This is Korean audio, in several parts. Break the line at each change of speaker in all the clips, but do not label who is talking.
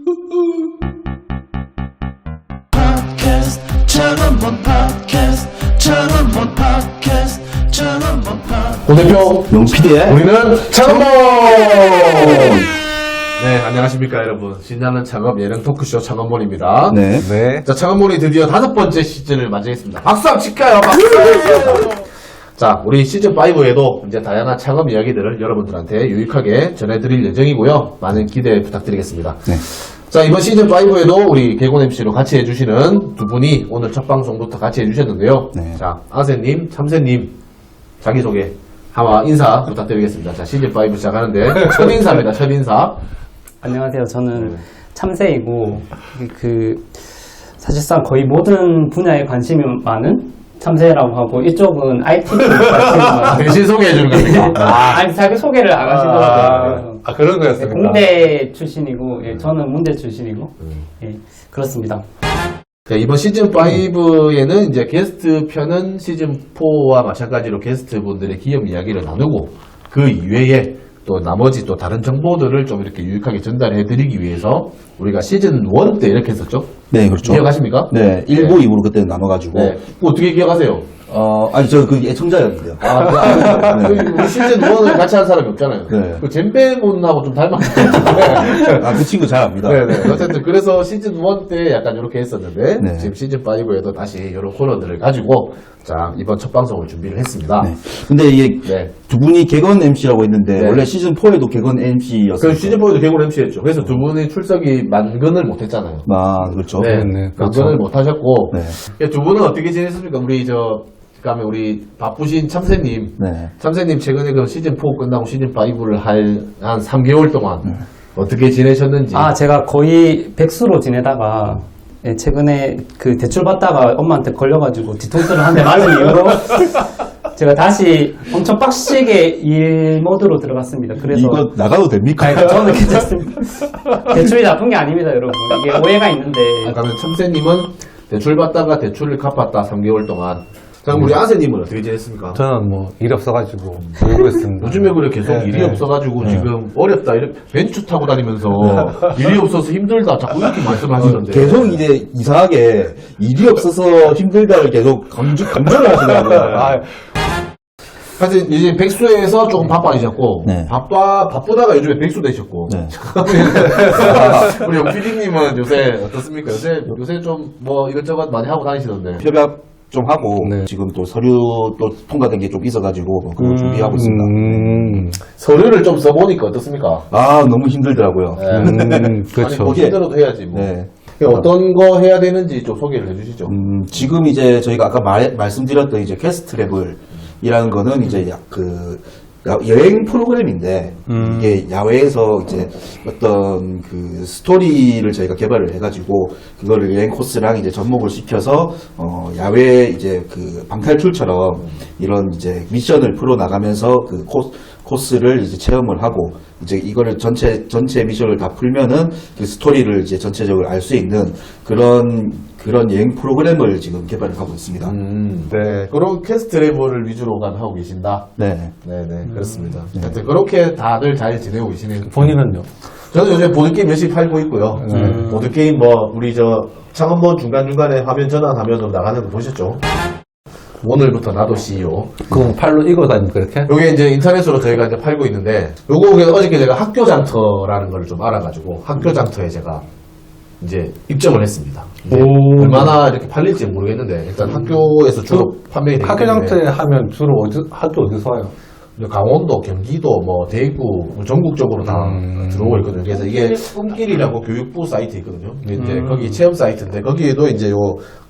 고대표
용PD의
우리는 창업몬! 네, 안녕하십니까 여러분. 신나는 창업 예능 토크쇼 창업몬입니다.
네.
자, 창업몬이 드디어 5번째 시즌을 맞이했습니다. 박수 한번 칠까요? 박수! 자, 우리 시즌5에도 이제 다양한 창업 이야기들을 여러분들한테 유익하게 전해드릴 예정이고요. 많은 기대 부탁드리겠습니다.
네.
자, 이번 시즌5에도 우리 개곤 MC로 같이 해주시는 두 분이 오늘 첫 방송부터 같이 해주셨는데요.
네.
자, 아세님, 참새님, 자기소개, 한번 인사 부탁드리겠습니다. 자, 시즌5 시작하는데, 첫 인사입니다, 첫 인사.
안녕하세요. 저는 참새이고 사실상 거의 모든 분야에 관심이 많은 참새라고 하고 이쪽은 IT 관심이 많아요.
대신 소개해주는 겁니까?
아니 자기 소개를 안 하시더라고요.
그런 거였습니까?
공대 출신이고 저는 문대 출신이고 그렇습니다.
자, 이번 시즌5에는 이제 게스트 편은 시즌4와 마찬가지로 게스트 분들의 기업 이야기를 나누고 그 이외에 또 나머지 또 다른 정보들을 좀 이렇게 유익하게 전달해 드리기 위해서 우리가 시즌1 때 이렇게 했었죠?
네, 그렇죠.
기억하십니까?
네, 1부, 2부로 그때 나눠가지고.
네. 어떻게 기억하세요?
아니, 저 그 애청자였는데요.
네. 우리 시즌1을 같이 한 사람이 없잖아요.
네.
그 잼배문하고 좀 닮았어요.
그 친구 잘 압니다.
네네. 어쨌든 그래서 시즌1 때 약간 이렇게 했었는데
네.
지금 시즌5에도 다시 이런 코너들을 가지고 자, 이번 첫 방송을 준비를 했습니다.
네. 근데 이게
네.
두 분이 개건 MC라고 했는데,
네.
원래 시즌4에도 개건 MC였어요.
그 시즌4에도 개골 MC였죠. 그래서 두 분이 출석이 만근을 못했잖아요.
아, 그렇죠.
네.
네, 그렇죠.
만근을 못하셨고
네.
두 분은 어떻게 지냈습니까? 그다음에 우리 바쁘신 참새님.
네.
참새님 최근에 그 시즌4 끝나고 시즌5를 한 3개월 동안 어떻게 지내셨는지.
제가 거의 백수로 지내다가 최근에 그 대출 받다가 엄마한테 걸려가지고 뒤통수를 한 대 맞은 이후로 제가 다시 엄청 빡시게 일 모드로 들어갔습니다. 그래서
이거 나가도 됩니까?
아니, 저는 괜찮습니다. 대출이 나쁜 게 아닙니다, 여러분. 이게 오해가 있는데.
그러면 참새님은 대출 받다가 대출을 갚았다 3개월 동안. 자, 그럼 우리 아세님은 어떻게 지냈습니까?
저는 뭐 일 없어가지고 놀고 있습니다.
요즘에 그래 계속
네,
일이
네.
없어가지고 지금 어렵다 이렇게 벤츠 타고 다니면서 일이 없어서 힘들다 자꾸 이렇게 말씀하시던데.
계속 이제 이상하게 일이 없어서 힘들다를 계속 강조를 하시더라고요.
사실 이제 백수에서 조금 바빠지셨고
네.
바쁘다가 요즘에 백수 되셨고.
네.
우리 영PD님은 요새 어떻습니까? 요새 좀 뭐 이것저것 많이 하고 다니시던데.
협약 좀 하고,
네.
지금 또 서류 또 통과된 게 좀 있어가지고, 그거 준비하고 있습니다.
서류를 좀 써보니까 어떻습니까?
아, 너무 힘들더라고요.
그렇죠.
아니, 뭐 힘들어도 해야지 뭐.
네.
어떤 거 해야 되는지 좀 소개를 해주시죠.
지금 이제 저희가 아까 말씀드렸던 이제 퀘스트 트래블이라는 거는 이제 여행 프로그램인데 이게 야외에서 이제 어떤 그 스토리를 저희가 개발을 해가지고 그거를 여행 코스랑 이제 접목을 시켜서 야외 이제 그 방탈출처럼 이런 이제 미션을 풀어 나가면서 그 코스를 이제 체험을 하고 이제 이거를 전체 미션을 다 풀면은 그 스토리를 이제 전체적으로 알 수 있는 그런 여행 프로그램을 지금 개발을 하고 있습니다.
네. 그런 퀘스트 레버를 위주로 하고 계신다.
네.
네네, 그렇습니다. 하여튼 그렇게 다들 잘 지내고 계시네요.
본인은요?
저는 요즘 보드게임 열심히 팔고 있고요. 보드게임 우리 창업몬 중간중간에 화면 전환하면 나가는 거 보셨죠? 오늘부터 나도 CEO.
그럼 팔로 이거 다닙니까, 이렇게?
요게 이제 인터넷으로 저희가 이제 팔고 있는데, 요거 어저께 제가 학교 장터라는 걸 좀 알아가지고, 학교 장터에 제가 이제 입점을 했습니다. 이제 얼마나 이렇게 팔릴지 모르겠는데, 일단 학교에서 주로 판매가 되기
학교
때문에
장터에 하면 주로 학교 어디서 와요?
강원도, 경기도, 대구, 전국적으로 다 들어오고 있거든요. 그래서 이게 꿈길이라고 교육부 사이트 있거든요. 근데 이제 거기 체험 사이트인데, 거기에도 이제 요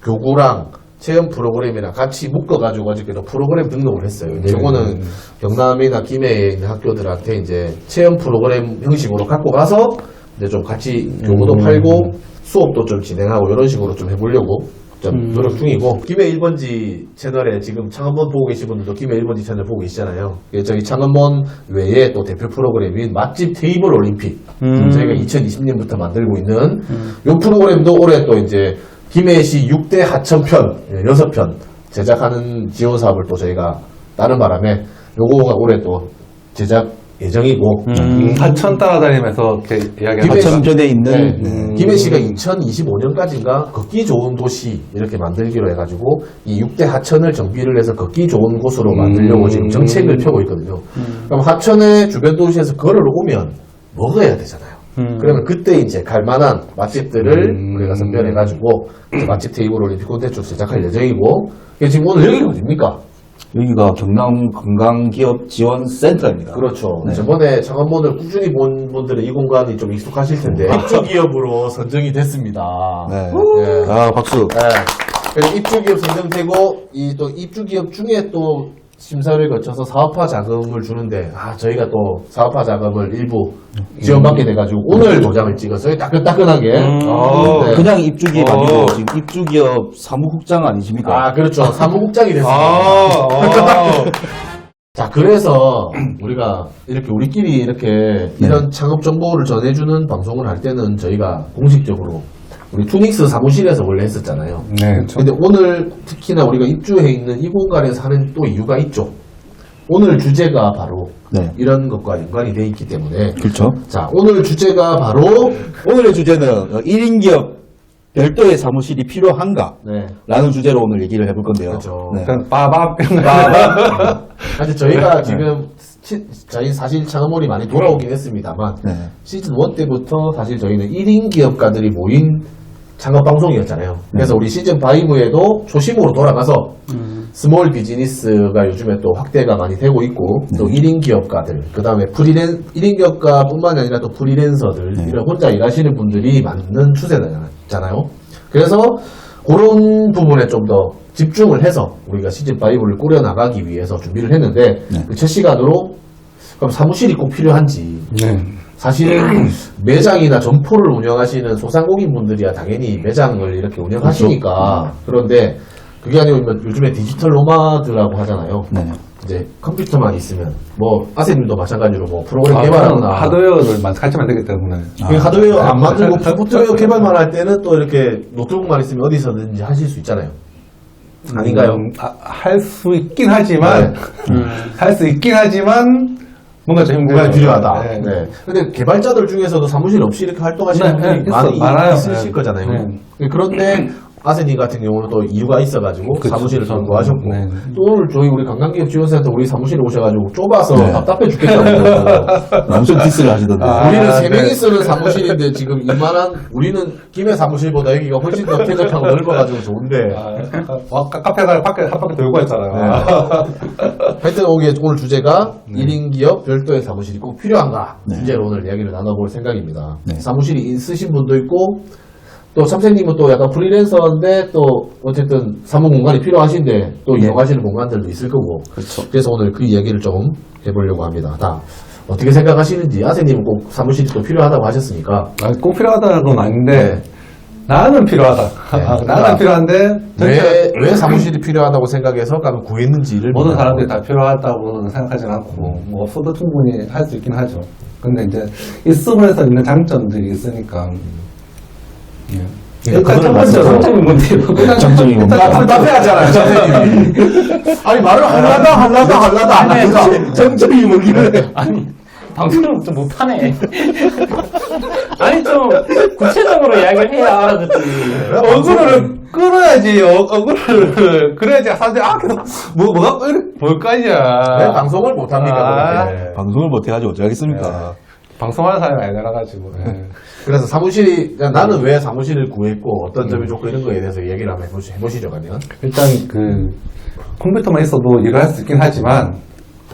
교구랑 체험 프로그램이랑 같이 묶어가지고 어저께도 프로그램 등록을 했어요. 이제 요거는 경남이나 김해에 있는 학교들한테 이제 체험 프로그램 형식으로 갖고 가서 이제 좀 같이 교구도 팔고 수업도 좀 진행하고 이런 식으로 좀 해보려고 좀 노력 중이고, 김해 1번지 채널에 지금 창업몬 보고 계신 분들도 김해 1번지 채널 보고 계시잖아요. 저희 창업몬 외에 또 대표 프로그램인 맛집 테이블 올림픽, 저희가 2020년부터 만들고 있는 이 프로그램도 올해 또 이제 김해시 6대 하천편 6편 제작하는 지원 사업을 또 저희가 따른 바람에 요거가 올해 또 제작 예정이고
하천 따라다니면서 이렇게 이야기하는
하천변에 있는
네. 김해 씨가 2025년까지인가 걷기 좋은 도시 이렇게 만들기로 해가지고 이 6대 하천을 정비를 해서 걷기 좋은 곳으로 만들려고 지금 정책을 펴고 있거든요. 그럼 하천의 주변 도시에서 걸어오면 먹어야 되잖아요. 그러면 그때 이제 갈 만한 맛집들을 우리가 선별해가지고 이제 맛집 테이블 올림픽 콘텐츠로 제작할 예정이고 이게 지금 오늘 여기가 어딥니까?
여기가 경남 관광기업 지원센터입니다.
그렇죠.
네.
저번에 창원본을 꾸준히 본 분들은 이 공간이 좀 익숙하실 텐데 입주기업으로 선정이 됐습니다.
네.
네.
아, 박수.
네. 그래서 입주기업 선정되고 이 또 입주기업 중에 또 심사를 거쳐서 사업화 자금을 주는데 저희가 또 사업화 자금을 일부 지원받게 돼가지고 오늘 도장을 찍었어요. 따끈따끈하게. 네.
그냥 입주기업 아니고 지금 입주기업 사무국장 아니십니까?
그렇죠. 사무국장이 됐습니다. 자, 그래서 우리가 이렇게 우리끼리 이렇게 이런 창업 정보를 전해주는 방송을 할 때는 저희가 공식적으로 우리 투닉스 사무실에서 원래 했었잖아요.
네.
근데 오늘 특히나 우리가 입주해 있는 이 공간에서 하는 또 이유가 있죠. 오늘 주제가 바로
네.
이런 것과 연관이 돼 있기 때문에.
그렇죠.
자, 오늘 주제가 바로
오늘의 주제는 1인 기업 별도의 사무실이 필요한가?
네.
라는 주제로 오늘 얘기를 해볼 건데요.
그렇죠.
네.
그냥 빠밥
사실 저희가 지금 저희 사실 창업몰이 많이 돌아오긴 했습니다만
네.
시즌 1 때부터 사실 저희는 1인 기업가들이 모인 창업 방송이었잖아요. 그래서 우리 시즌 5에도 초심으로 돌아가서 스몰 비즈니스가 요즘에 또 확대가 많이 되고 있고 또 1인 기업가들, 그 다음에 1인 기업가뿐만 아니라 또 프리랜서들, 이런 혼자 일하시는 분들이 많은 추세잖아요. 그래서 그런 부분에 좀 더 집중을 해서 우리가 시즌 5를 꾸려나가기 위해서 준비를 했는데 그 첫 시간으로 그럼 사무실이 꼭 필요한지.
네.
사실은 매장이나 점포를 운영하시는 소상공인 분들이야 당연히 매장을 이렇게 운영하시니까. 그런데 그게 아니고 요즘에 디지털 노마드라고 하잖아요.
네.
이제 컴퓨터만 있으면 아세님도 마찬가지로 프로그램 개발하거나
하드웨어를 같이 만들기 때문에
그 하드웨어 안 만들고 소프트웨어 개발만 할 때는 또 이렇게 노트북만 있으면 어디서든지 하실 수 있잖아요. 아닌가요?
할 수 있긴 하지만 할 수 있긴 하지만 뭔가 좀 힘들어요.
공간이 필요하다.
네.
네. 근데 개발자들 중에서도 사무실 없이 이렇게 활동하시는
네,
분이 많이
많아요.
있으실
네.
거잖아요.
네.
그런데 아세님 같은 경우는 또 이유가 있어가지고
그쵸,
사무실을
그쵸.
선고하셨고
네.
또 오늘 우리 관광기업 지원센터 우리 사무실에 오셔가지고 좁아서
네.
답답해 죽겠다고.
엄청 디스를 하시던데.
우리는 세 명이
네.
쓰는 사무실인데 지금 이만한 우리는 김해 사무실보다 여기가 훨씬 더 쾌적하고 넓어가지고 좋은데
카페가 밖에 한 바퀴 돌고 했잖아요.
하여튼 오늘 주제가 1인 기업 별도의 사무실이 꼭 필요한가 주제로 오늘 이야기를 나눠볼 생각입니다.
네.
사무실이 있으신 분도 있고 또 참새님은 또 약간 프리랜서인데 또 어쨌든 사무 공간이 필요하신데 또 이용하시는 공간들도 있을 거고 그래서 오늘 그 이야기를 좀 해보려고 합니다. 다 어떻게 생각하시는지 아세님은 꼭 사무실이 또 필요하다고 하셨으니까
꼭 필요하다는 건 아닌데
네.
나는 필요하다. 나는 필요한데
왜 사무실이 필요하다고 생각해서 가면 구했는지를
모든 사람들이 다 필요하다고는 생각하진 않고 없어도 충분히 할 수 있긴 하죠. 근데 이제 있으면서 있는 장점들이 있으니까. 일단 첫 번째로
장점이 뭔데요?
장점이 뭡니까?
답답해하잖아요, 선생님이. 아니 말을 할라다 안 하니까
장점이 뭐길래?
아니, 방송을 좀 못하네. 아니, 좀 구체적으로 이야기를 해야 알아듣지.
어그를 끌어야지. 어그를 그래야지 사람들이 계속 뭐가 뭘까냐.
왜 방송을 못합니까? 그렇게?
방송을 못해가지고 어쩌겠습니까?
방송하는 사람이 아니라 가지고.
그래서 사무실이 나는 왜 사무실을 구했고 어떤 점이 좋고 이런 거에 대해서 얘기를 한번 해보시죠 그러면.
일단 컴퓨터만 있어도 일을 할 수 있긴 하지만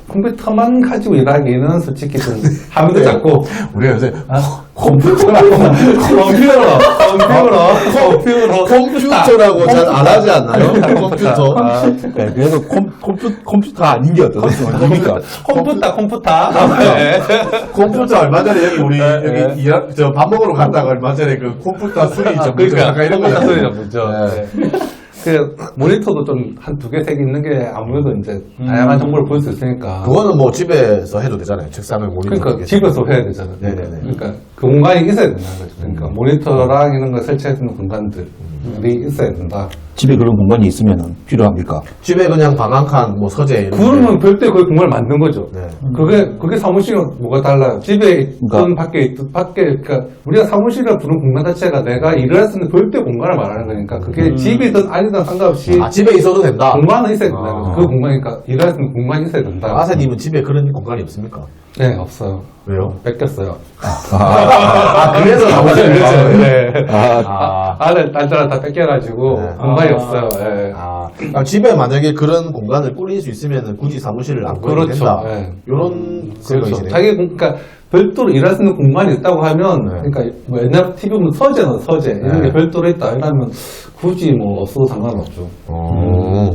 컴퓨터만 가지고 일하기는 솔직히 좀 하면도 작고
우리가 요새 컴퓨터라고 잘 안 하지 않나요? 컴퓨터.
네, 그래서 컴퓨터 아닌 게 어떻습니까?
컴퓨터 얼마 전에 우리 여기 밥 먹으러 갔다가 얼마 전에 그 컴퓨터 수리 전문점 약간 이런 거
소리 전문점.
네.
그 모니터도 좀 한 2개, 3개 있는 게 아무래도 이제 다양한 정보를 볼 수 있으니까.
그거는 집에서 해도 되잖아요. 책상을 모니터.
그러니까 집에서 해야 되잖아요.
네네네.
그러니까 그 공간이 있어야 된다는 거죠. 그러니까 모니터랑 이런 걸 설치할 수 있는 공간들이 있어야 된다.
집에 그런 공간이 있으면 필요합니까?
집에 그냥 방 한 칸, 뭐 서재 이런
그러면 별도의 그 공간을 만든 거죠.
네.
그게 사무실은 뭐가 달라요? 집에 있든
그러니까.
그러니까 우리가 사무실이라 부른 공간 자체가 내가 일을 할 수 있는 별도의 공간을 말하는 거니까 그게 집이든 아니든 상관없이
아, 집에 있어도 된다.
공간은 있어야 된다는
아.
거죠. 그 공간이니까 일을 할 수 있는 공간이 있어야 된다.
아세님은 집에 그런 공간이 없습니까?
네, 없어요.
왜요?
뺏겼어요.
그래서 사무실을 그렇죠.
네.
아,
아들, 딸들한테 다 뺏겨가지고
네.
공간이 없어요. 네.
그럼 집에 만약에 그런 공간을 꾸릴 수 있으면 굳이 사무실을 안 꾸려도
그렇죠.
된다.
네.
이런
그렇죠.
생각이시네요.
자기 그러니까 별도로 일할 수 있는 공간이 있다고 하면,
네.
그러니까 뭐 옛날 TV 보면 서재는 서재 이런
네.
게 별도로 있다 이러면 굳이 뭐 없어도 상관없죠.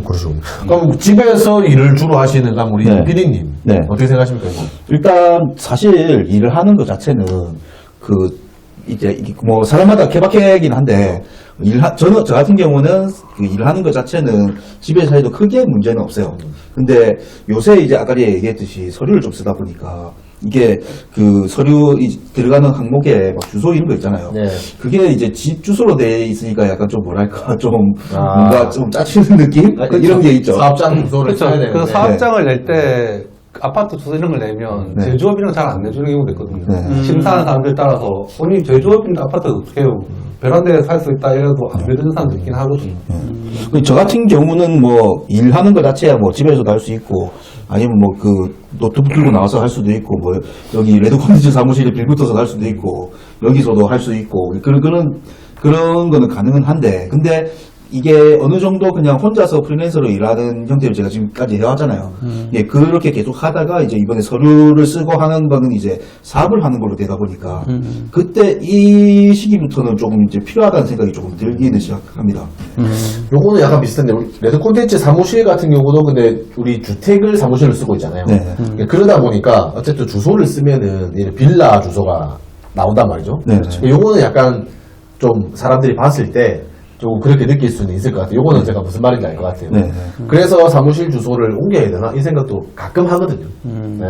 그렇죠. 그럼 집에서 일을 주로 하시는 그럼 우리
네.
PD님
네.
어떻게 생각하십니까? 이거?
일단 사실 일을 하는 것 자체는 그 이제 이게 뭐 사람마다 케바케긴 한데 저는 저 같은 경우는 그 일을 하는 것 자체는 집에서 해도 크게 문제는 없어요. 근데 요새 이제 아까 얘기했듯이 서류를 좀 쓰다 보니까 이게 그 서류 들어가는 항목에 막 주소 이런 거 있잖아요.
네.
그게 이제 집 주소로 돼 있으니까 약간 좀 뭐랄까 좀
아.
뭔가 좀 짜치는 느낌? 이런 게 있죠.
사업장 주소를
그렇죠.
써야 되는데.
그 사업장을 낼 때 아파트 주소 이런 걸 내면
네.
제조업이랑 잘 안 내주는 경우도 있거든요.
네.
심사하는 사람들 따라서 아니 제조업인데 아파트 어떻게 해요? 베란다에 살 수 있다 이래도 안 믿는 사람도 있긴 하거든요.
저 같은 경우는 뭐 일하는 것 자체야 뭐 집에서도 할 수 있고 아니면 뭐 그 노트북 들고 나와서 할 수도 있고 뭐 여기 레드 콘텐츠 사무실에 빌 붙어서 할 수도 있고 여기서도 할 수 있고 그런 거는 가능은 한데 근데 이게 어느 정도 그냥 혼자서 프리랜서로 일하는 형태를 제가 지금까지 해왔잖아요. 예, 그렇게 계속 하다가 이제 이번에 서류를 쓰고 하는 거는 이제 사업을 하는 걸로 되다 보니까 그때 이 시기부터는 조금 이제 필요하다는 생각이 조금 들기는 시작합니다.
요거는 약간 비슷한데 우리 레드 콘텐츠 사무실 같은 경우도 근데 우리 주택을 사무실로 쓰고 있잖아요.
네.
그러다 보니까 어쨌든 주소를 쓰면은 이 빌라 주소가 나온단 말이죠.
네.
요거는 약간 좀 사람들이 봤을 때 조금 그렇게 느낄 수는 있을 것 같아요. 요거는 제가 무슨 말인지 알 것 같아요.
네.
그래서 사무실 주소를 옮겨야 되나 이 생각도 가끔 하거든요. 네.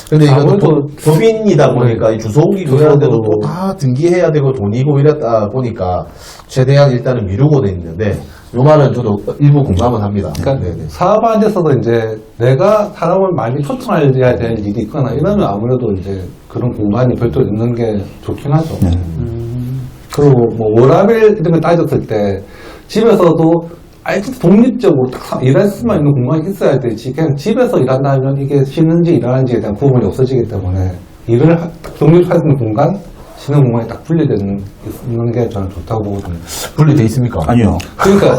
근데 이것도
아무래도
법인이다 보니까 이 주소 옮기고 이러는데도
주소도
또 다 등기해야 되고 돈이고 이랬다 보니까 최대한 일단은 미루고는 있는데 요 말은 저도 일부 공감은 합니다.
그러니까
네네.
사업하는 데서도 이제 내가 사람을 많이 초청해야 될 일이 있거나 이러면 아무래도 이제 그런 공간이 별도로 있는 게 좋긴 하죠. 그리고 뭐 워라벨 이런 걸 따졌을 때 집에서도 아예 독립적으로 딱 일할 수만 있는 공간이 있어야 되지. 그냥 집에서 일한다면 이게 쉬는지 일하는지에 대한 구분이 없어지기 때문에 일을 독립할 수 있는 공간, 쉬는 공간이 딱 분리되는 있는 게 저는 좋다고 보거든요.
분리돼 있습니까?
아니요.
그러니까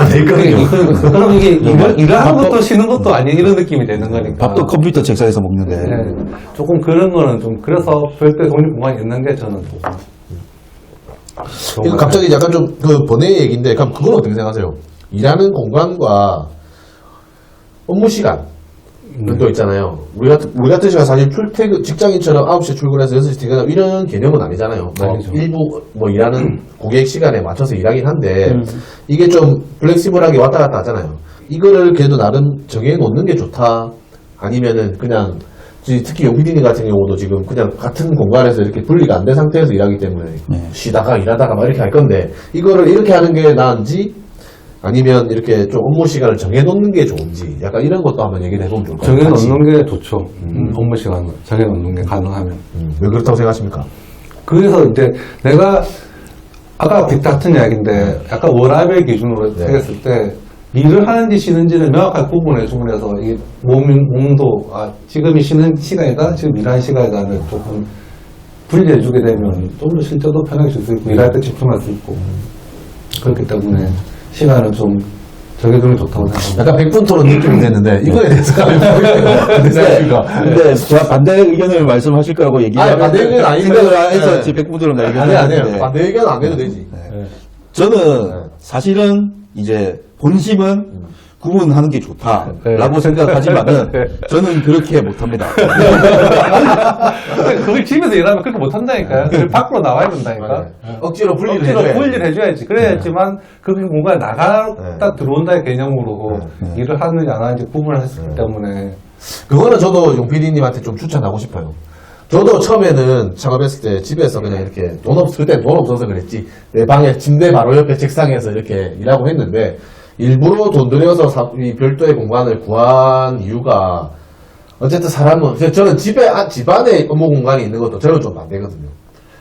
그럼 이게 일을 하는 것도 쉬는 것도 아닌 이런 느낌이 되는 거니까.
밥도 컴퓨터 책상에서 먹는데.
네, 조금 그런 거는 좀 그래서 별도의 독립 공간이 있는 게 저는 조금.
이거 갑자기 약간 좀 그 번외 얘기인데 그럼 그건 어떻게 생각하세요? 일하는 공간과 업무 시간 또 있잖아요. 우리 같은 시간 사실 출퇴근 직장인처럼 9시에 출근해서 6시 퇴근하고 이런 개념은 아니잖아요. 뭐
아니죠.
일부 뭐 일하는 고객 시간에 맞춰서 일하긴 한데 이게 좀 플렉시블하게 왔다 갔다 하잖아요. 이거를 그래도 나름 정해 놓는 게 좋다. 아니면은 그냥 특히 용피디님 같은 경우도 지금 그냥 같은 공간에서 이렇게 분리가 안 된 상태에서 일하기 때문에 쉬다가 일하다가 막 이렇게 할 건데 이거를 이렇게 하는 게 나은지 아니면 이렇게 좀 업무 시간을 정해놓는 게 좋은지 약간 이런 것도 한번 얘기를 해보면 좋을 것 같아요.
정해놓는 게 좋죠. 업무 시간을 정해놓는 게 가능하면.
왜 그렇다고 생각하십니까?
그래서 이제 내가 아까 같은 이야기인데 약간 워라벨 기준으로
네.
생겼을 때 일을 하는지 쉬는지를 명확하게 구분해 주고 해서 이 몸도 지금이 쉬는 시간이다, 지금 일하는 시간이다를 조금 분리해 주게 되면 좀 더 쉴 때도 편하게 쉴 수 있고 일할 때 집중할 수 있고 그렇기 때문에 시간을 좀 정해두는 게 좋다고 생각합니다.
약간 백분토론 느낌이 됐는데 이거에 대해서 어떻게 생각하십니까?
근데 제가 반대 의견을 말씀하실 거라고 얘기하면
반대 의견 아니고요.
생각을 해서
네.
제 백분들은
아니
의견을
아니에요.
했는데
반대 의견 안 해도 되지.
저는 사실은 이제 본심은 구분하는 게 좋다라고 생각하지만은 저는 그렇게 못합니다.
그걸 집에서 일하면 그렇게 못한다니까요. 그걸 밖으로 나와야 된다니까.
억지로 분리를
억지로
해줘야
분리를 해줘야지. 그래야지만 그 공간에 나갔다 들어온다의 개념으로 일을 하는지 안 하는지 구분을 했기 때문에
그거는 저도 용 PD님한테 좀 추천하고 싶어요. 저도 처음에는 창업했을 때 집에서 그냥 이렇게 그때 돈 없어서 그랬지. 내 방에 침대 바로 옆에 책상에서 이렇게 일하고 했는데, 일부러 돈 들여서 이 별도의 공간을 구한 이유가, 어쨌든 사람은, 저는 집안에 업무 공간이 있는 것도 저는 좀 안 되거든요.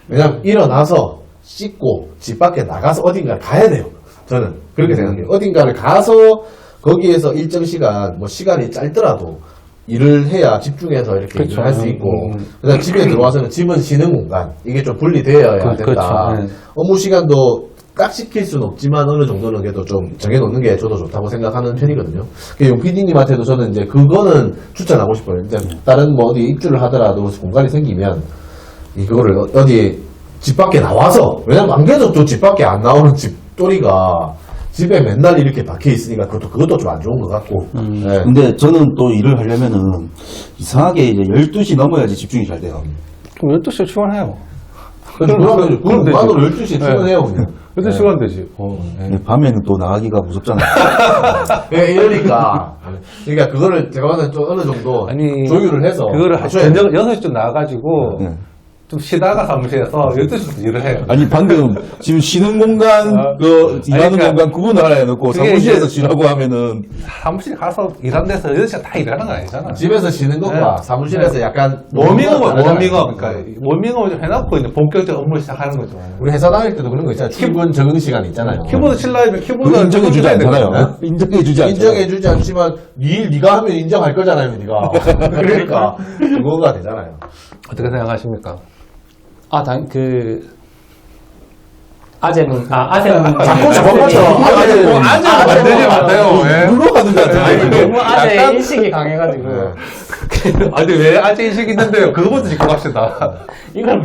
왜냐면 일어나서 씻고 집 밖에 나가서 어딘가를 가야 돼요. 저는 그렇게 생각해요. 어딘가를 가서 거기에서 일정 시간, 뭐 시간이 짧더라도 일을 해야 집중해서 이렇게
그렇죠.
일을 할 수 있고, 그다음 집에 들어와서는 집은 쉬는 공간, 이게 좀 분리되어야 된다.
그렇죠. 네.
업무 시간도 딱 시킬 수는 없지만 어느 정도는 그래도 좀 정해놓는 게 저도 좋다고 생각하는 편이거든요. 용 PD님한테도 저는 이제 그거는 추천하고 싶어요. 이제 다른 뭐 어디 입주를 하더라도 공간이 생기면 이거를 어디 집 밖에 나와서, 왜냐면 안 그래도 또 집 밖에 안 나오는 집돌이가 집에 맨날 이렇게 박혀 있으니까 그것도 좀 안 좋은 것 같고. 네.
근데 저는 또 일을 하려면은 이상하게 이제 12시 넘어야지 집중이 잘 돼요.
그럼 12시에 출근해요.
그러면 그럼
되지.
만으로 12시에 출근해요, 그냥.
12시 간 되지. 네.
밤에는 또 나가기가 무섭잖아요.
예, 이러니까. 그러니까 그거를 제가 봤을 때 좀 어느 정도
아니,
조율을 해서.
그거를
하셔야 돼요.
저녁 6시쯤 나가가지고,
네.
좀 쉬다가 사무실에서 12시부터 일을 해요.
아니 방금 지금 쉬는 공간, 일하는
그러니까
공간 구분을 해놓고
그게
사무실에서
이제-
쉬라고 하면은
사무실 가서 일하는 데서 8시간 다 일하는 건 아니잖아.
집에서 쉬는 것과
네.
사무실에서 약간
워밍업,
다르잖아요.
워밍업. 그러니까, 워밍업을 좀 해놓고 이제 본격적으로 업무를 시작하는 거죠.
우리 회사 다닐 때도 그런 거 있잖아요. 출근 적응 시간 있잖아요.
키보드 칠라면 키보드
그거 인정해주지 않잖아요.
되거든요.
인정해주지 않잖아요.
인정해주지 않지만 네가 하면 인정할 거잖아요, 네가. 그러니까 그거가 되잖아요.
어떻게 생각하십니까?
아재문
자꾸 저거죠.
아재는 만들지 마세요. 왜?
물러가는 것 같아요.
너무 아재
약간-
인식이 강해가지고
아니, 왜 아재 인식 있는데요? 그거부터 짚고 갑시다.
이걸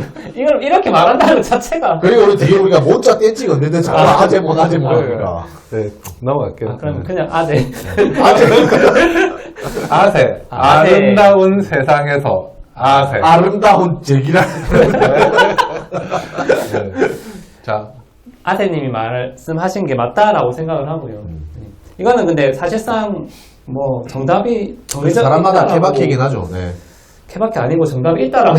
이렇게 말한다는 것 자체가
그리고 우리 뒤에 우리가 문자 떼찍 언제든 자꾸 아재몬 하니까.
네, 넘어갈게요.
그러면 그냥 아재
아세.
아세.
아름다운 세상에서 아세.
아름다운 제기라.
네. 자,
아재님이 말씀하신 게 맞다라고 생각을 하고요. 이거는 근데 사실상 뭐 정답이 정해져
사람마다
있다라고-
케바케이긴 하죠. 네.
케바케 아니고 정답이 있다라고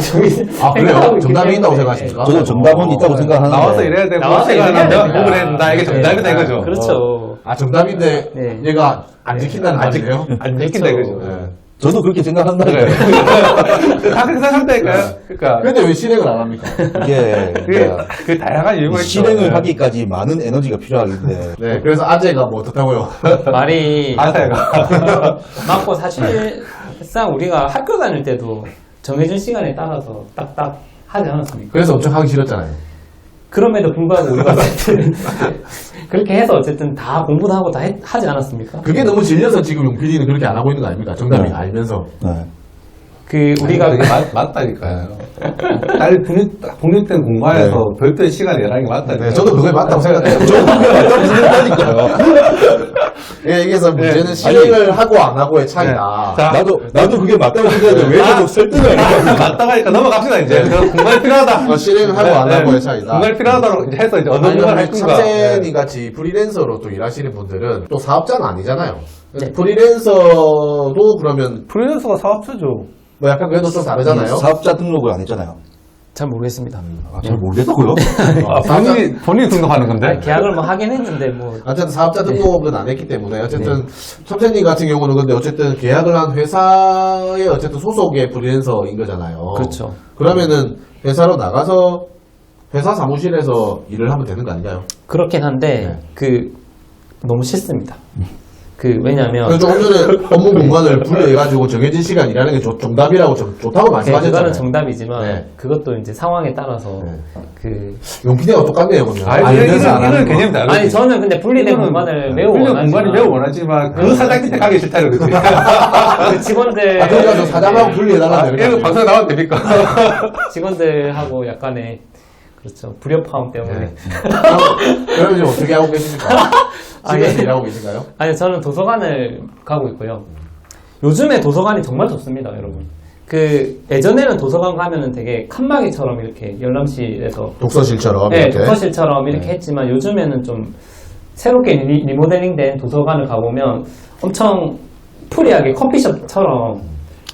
아, 그래요? 정답이 있다고 생각하십니까?
저도 정답은 있다고 생각하는데
나와서 일해야 되고,
나와서
시간
일해야
안
됩니다.
구분해야 된다. 이게 정답이다,
네.
이거죠.
그렇죠.
아, 정답인데
네.
얘가 안 지킨다는 말이에요?
안 지킨다, 이거죠.
네.
저도 그렇게 생각한다.
다 그렇게 생각한다니까요. 그러니까,
근데 왜 실행을 안 합니까?
이게
그 다양한 이유가 있죠.
실행을 하기까지 많은 에너지가 필요하긴데
네, 그래서 아재가 뭐 어떻다고요?
말이
아세가.
맞고 사실상 우리가 학교 다닐 때도 정해진 시간에 따라서 딱딱 하지 않았습니까?
그래서 엄청 하기 싫었잖아요.
그럼에도 불구하고 우리가 어쨌든 그렇게 해서 어쨌든 다 공부도 하고 다 하지 않았습니까?
그게 너무 질려서 지금 용 PD는 그렇게 안 하고 있는 거 아닙니까? 정답이
네.
알면서.
네.
그 우리가
그게 맞다니까요. 딸 독립된 공간에서 별도의 시간 내라는 게 맞다니까요.
네, 저도 그게 맞다고 생각해요.
맞다고 생각하니까요.
예, 여기서 문제는 실행을 하고 안 하고의 차이다.
자,
나도 그게 맞다고 생각하는데 왜 계속 설득을 하니까.
맞다고 하니까 넘어갑시다, 이제. 그럼 공간이 필요하다.
실행을 하고 안 하고의 차이다.
공간이 필요하다고 이제 해서 이제 어느 공간을 할
아니면
건가.
참새님 같이 프리랜서로 또 일하시는 분들은 또 사업자는 아니잖아요.
네.
프리랜서도 그러면
프리랜서가 사업자죠.
뭐 약간 그래도 좀 다르잖아요.
사업자 등록을 안 했잖아요.
잘 모르겠습니다.
잘 모르겠다고요?
본인이 등록하는 건데.
아니, 계약을 뭐 하긴 했는데 뭐
어쨌든 사업자 등록은 안 했기 때문에 어쨌든 참새님 같은 경우는 근데 어쨌든 계약을 한 회사의 어쨌든 소속의 프리랜서인 거잖아요.
그렇죠.
그러면은 회사로 나가서 회사 사무실에서 일을 하면 되는 거 아닌가요?
그렇긴 한데 그 너무 싫습니다. 왜냐면
그래서 조금 전에 업무 공간을 분리해가지고 정해진 시간 일하는 게 정답이라고 좋다고 말씀하셨잖아요.
그거는 정답이지만
네.
그것도 이제 상황에 따라서
용피디가 똑같네요, 그러면.
이런 개념이 다르지.
아니 저는 근데 분리된
이거는
공간을 매우
분리된
원하지만
공간이 매우 원하지만 그 사장님한테 가기 싫다 그러지.
그 직원들
아, 그러니까 저 사장하고 분리해달라는
이거 방송에 나와도 됩니까?
직원들하고 약간의 그렇죠 불협화음 때문에
그럼 지금 어떻게 하고 계십니까? 집에서
아니,
일하고 계신가요?
아니 저는 도서관을 가고 있고요. 요즘에 도서관이 정말 좋습니다, 여러분. 예전에는 도서관 가면은 되게 칸막이처럼 이렇게 열람실에서
독서실처럼
네,
이렇게.
독서실처럼 이렇게 했지만 요즘에는 좀 새롭게 리모델링된 도서관을 가보면 엄청 프리하게 커피숍처럼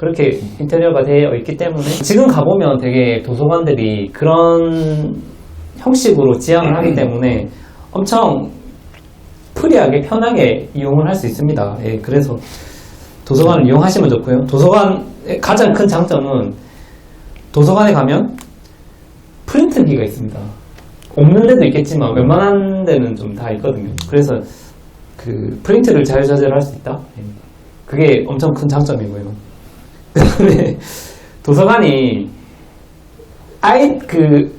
그렇게 인테리어가 되어 있기 때문에 지금 가보면 되게 도서관들이 그런 형식으로 지향을 하기 때문에 엄청 프리하게 편하게 이용을 할 수 있습니다. 예, 그래서 도서관을 이용하시면 좋고요. 도서관의 가장 큰 장점은 도서관에 가면 프린트기가 있습니다. 없는 데도 있겠지만 웬만한 데는 좀 다 있거든요. 그래서 그 프린트를 자유자재로 할 수 있다. 예. 그게 엄청 큰 장점이고요. 그다음에 도서관이 아예 그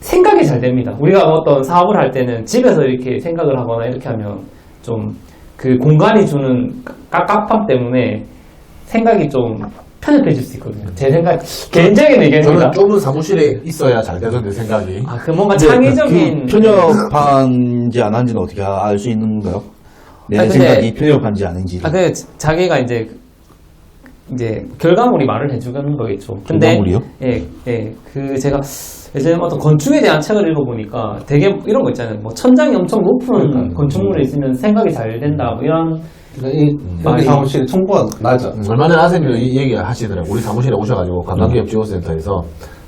생각이 잘 됩니다. 우리가 어떤 사업을 할 때는 집에서 이렇게 생각을 하거나 이렇게 하면 좀 그 공간이 주는 깝깝함 때문에 생각이 좀 편협해질 수 있거든요. 제 생각, 개인적인 의견입니다.
저는 좁은 사무실에 있어야 잘 되던데 생각이.
아, 그 뭔가
근데
창의적인.
그 편협한지 안 한지는 어떻게 알 수 있는 건가요? 내
아니, 근데-
생각이 편협한지 아닌지.
아, 근데 자기가 이제 결과물이 말을 해주는 거겠죠. 근데
결과물이요?
예. 그 제가 예전에 어떤 건축에 대한 책을 읽어보니까 되게 이런 거 있잖아요. 뭐 천장이 엄청 높은 건축물이 있으면 생각이 잘 된다. 뭐 이런
그러니까 이 현대 사무실이 청구가 낮아.
얼마 전에 아세님이 이 얘기 하시더라고요. 우리 사무실에 오셔가지고 관광기업 지원센터에서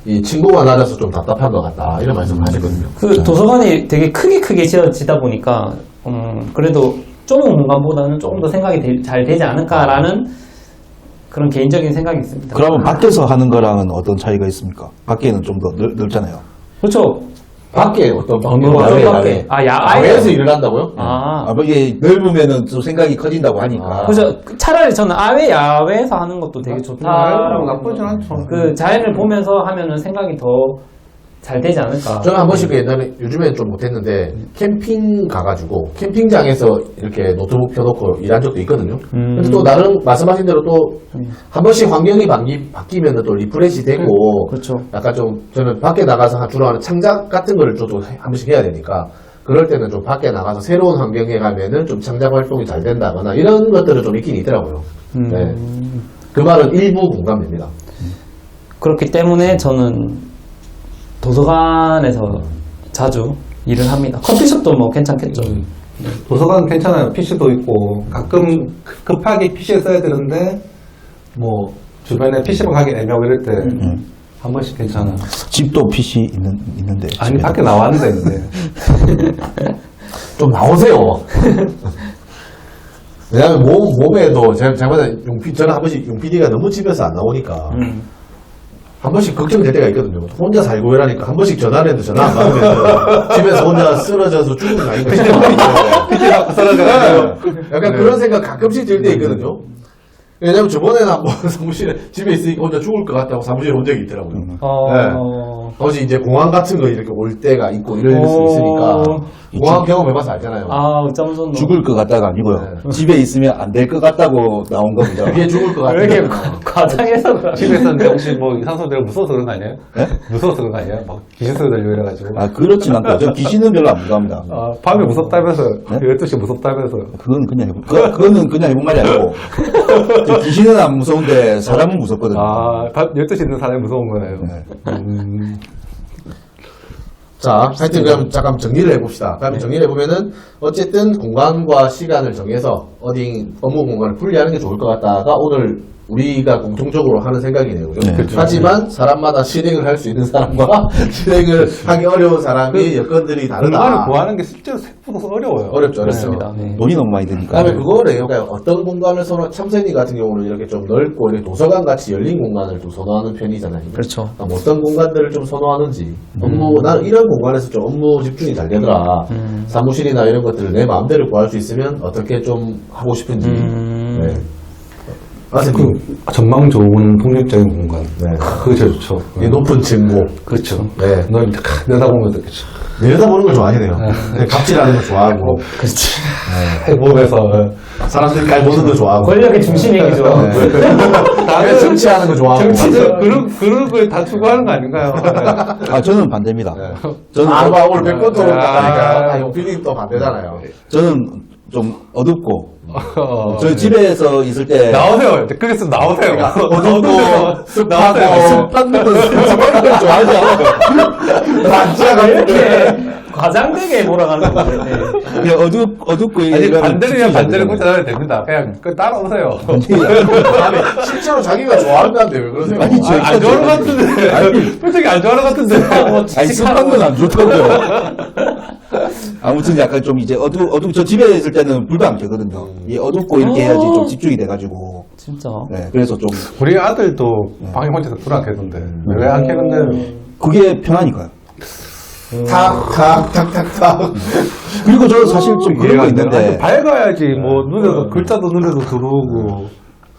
이 층고가 낮아서 좀 답답한 것 같다. 이런 말씀을 하셨거든요.
그 도서관이 되게 크게 지어지다 보니까 그래도 좁은 공간보다는 조금 더 생각이 잘 되지 않을까라는 그런 개인적인 생각이 있습니다.
그러면 밖에서 하는 거랑은 어떤 차이가 있습니까? 밖에는 좀 더 넓잖아요.
그렇죠.
밖에 어떤
뭐
야외,
밖에.
야외.
아, 야외.
야외에서 일을 한다고요?
아,
뭐 이게 넓으면은 좀 생각이 커진다고 하니까.
그죠. 차라리 저는 야외에서 하는 것도 되게 좋다라고
나쁘진 않죠.
그 자연을 보면서 하면은 생각이 더 잘 되지 않을까.
저는 한 번씩 옛날에 요즘에는 좀 못했는데 캠핑 가가지고 캠핑장에서 이렇게 노트북 펴놓고 일한 적도 있거든요. 근데 또 나름 말씀하신 대로 또 한 번씩 환경이 바뀌면 또 리프레시 되고
그렇죠.
약간 좀 저는 밖에 나가서 주로 하는 창작 같은 거를 좀 한 번씩 해야 되니까 그럴 때는 좀 밖에 나가서 새로운 환경에 가면은 좀 창작 활동이 잘 된다거나 이런 것들은 좀 있긴 있더라고요. 네. 그 말은 일부 공감됩니다.
그렇기 때문에 저는 도서관에서 자주 일을 합니다. 커피숍도 뭐 괜찮겠죠.
도서관 괜찮아요. PC도 있고 가끔 급하게 PC에 써야 되는데 뭐 주변에 PC방 가기 애매하고 이럴 때 한 번씩 괜찮아요.
집도 PC 있는데.
아니
집에.
밖에 나와야 되는데
좀 나오세요. 왜냐면 몸에도 제가 저는 한 번씩 용 PD가 너무 집에서 안 나오니까 한 번씩 걱정될 때가 있거든요. 혼자 살고 이러니까 한 번씩 전화를 해도 전화 안 받으면 집에서 혼자 쓰러져서 죽은 거 아닌가 싶어요. 약간 그런 생각 가끔씩 들 때 있거든요. 왜냐면 저번에는 한번 사무실에 집에 있으니까 혼자 죽을 것 같다고 사무실에 온 적이 있더라고요. 혹시 이제 공항 같은 거 이렇게 올 때가 있고 이럴 수 있으니까 공항 경험해봐서 알잖아요.
아, 어쩌면
죽을 것 같다가 아니고요. 집에 있으면 안 될 것 같다고 나온 겁니다.
그게 죽을 것
왜 이렇게
같아요.
과장해서 그래.
집에 있었는데 혹시 뭐 이상 소리가 무서워서 그런 거 아니에요? 무서워서 그런 거 아니에요? 막 귀신 소리 들리고 이래가지고
아, 그렇진 않고. 저 귀신은 별로 안 무서워합니다.
밤에 무섭다면서 12시 무섭다면서
그거는 그냥 해본 말이 아니고. 저 귀신은 안 무서운데 사람은 무섭거든요.
밤 12시 있는 사람이 무서운 거예요.
네.
자, 하여튼 그럼 잠깐 정리를 해봅시다. 그러면 정리를 해보면은 어쨌든 공간과 시간을 정해서 어디 업무 공간을 분리하는 게 좋을 것 같다가 오늘 우리가 공통적으로 하는 생각이네요. 그죠?
네, 그렇죠.
하지만 사람마다 실행을 할 수 있는 사람과 실행을 하기 어려운 사람의 여건들이
공간을
다르다.
구하는 게 실제로 생각보다 어려워요.
어렵죠,
그렇습니다. 네.
돈이 너무 많이 드니까.
그다음에 그거래요. 그러니까 어떤 공간을 참선이 같은 경우는 이렇게 좀 넓고 이렇게 도서관 같이 열린 공간을 좀 선호하는 편이잖아요.
그렇죠.
그럼 어떤 공간들을 좀 선호하는지 나는 이런 공간에서 좀 업무 집중이 잘 되더라. 사무실이나 이런 것들을 내 마음대로 구할 수 있으면 어떻게 좀 하고 싶은지. 네.
그 전망 좋은 독립적인 공간.
네.
그게 제일 좋죠.
이 높은 층고.
그렇죠.
네.
너 이렇게 내다보면서 이렇게
내려다보는 걸 좋아하네요. 네, 갑질하는 걸 좋아하고.
그렇지.
해보면서
사람들이 깔보는 거 좋아하고.
권력의 중심이기죠.
다들 정치하는 거 좋아하고.
다들 그런 걸 다 추구하는 거 아닌가요?
아, 저는 반대입니다. 저는,
오늘 100번 들어온다니까요. 용필님 또 반대잖아요.
저는 좀 어둡고, 저 집에서 있을 때.
나오세요. 그래서 나오세요.
어둡고, 습하고, 습한 걸 좋아하지 않아요.
왜 이렇게 과장되게 몰아가는 건데.
그냥 어둡고
아니,
이거는
반대면
집중이 잘
반대로
되잖아요.
꽂아야 됩니다. 그냥 따라오세요.
아니, 실제로 자기가 좋아한다는데 왜 그러세요?
아니, 저-
안 좋아하는 것 같은데. 솔직히 안 좋아하는 것 같은데.
아니, 습한 건 안 좋다고요. 아무튼 약간 좀 이제 저 집에 있을 때는 불도 안 켜거든요. 이 어둡고 이렇게 해야지 좀 집중이 돼가지고.
진짜.
네, 그래서 좀
우리 아들도 방에 혼자서 불 안 켜던데. 왜 안 켜는데?
그게 편하니까요.
탁탁탁탁탁.
그리고 저는 사실 좀 그런 거 있는데
밝아야지. 뭐, 눈에도, 글자도 눈에도 들어오고.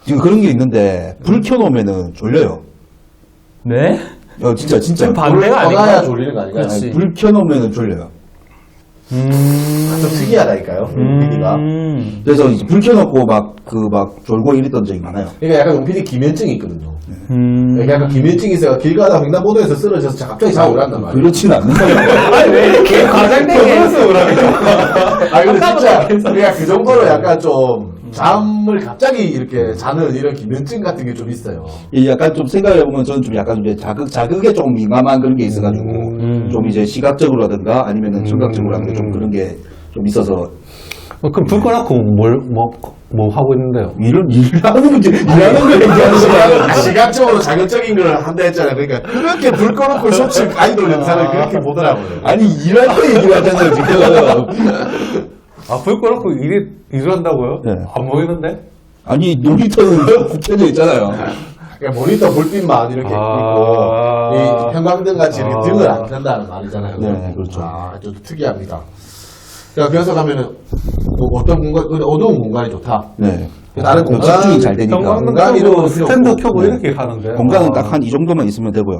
지금 그런 게 있는데 불 켜놓으면은 졸려요.
네?
진짜.
좀 반대가
꺼놔야
아닌가?
졸리는 거 아닌가요?
그렇지.
불 켜놓으면은 졸려요.
좀 특이하다니까요, 용PD가.
그래서 이제 불 켜놓고 막 졸고 이랬던 적이 많아요.
그러니까 약간 용PD 기면증이 있거든요. 그러니까 약간 기면증이 있어요. 길 가다가 횡단보도에서 쓰러져서 갑자기 자고 일어난단 말이에요.
그렇지는 않는 거예요.
아니, 왜 이렇게 과장되게 해서
아, 근데 진짜, 그러니까 그 정도로 약간 좀, 잠을 갑자기 이렇게 자는 이런 기면증 같은 게 좀 있어요.
이 약간 좀 생각해보면 저는 좀 약간 이제 자극에 조금 민감한 그런 게 있어가지고 좀 이제 시각적으로라든가 아니면은 청각적으로라든가 좀 그런 게 좀 있어서
그럼 불 꺼놓고 뭐 하고 있는데요?
일하는 거지. 일하는 거 얘기하는 거야.
시각적으로 자극적인 걸 한다 했잖아요. 그러니까 그렇게 불 꺼놓고 쇼츠 아이돌 영상을 그렇게 보더라고요.
아니, 일할 때 얘기를 하잖아요, 지금.
아, 불 꺼놓고 일을 한다고요?
네.
안 보이는데?
아니, 놀이터는 켜져 있잖아요.
그러니까 모니터 불빛만 이렇게 있고, 이 형광등 같이 이렇게 등을 안 켠다는 말이잖아요.
네, 그렇죠.
아, 좀 특이합니다. 그러니까 그래서 가면은, 뭐 어떤 공간, 근데 어두운 공간이 좋다.
네.
다른 공간,
집중이 잘 되니까.
공간 이런 거 필요
스탠드
없고.
켜고
네.
이렇게 하는데.
공간은 딱 한 이 정도만 있으면 되고요.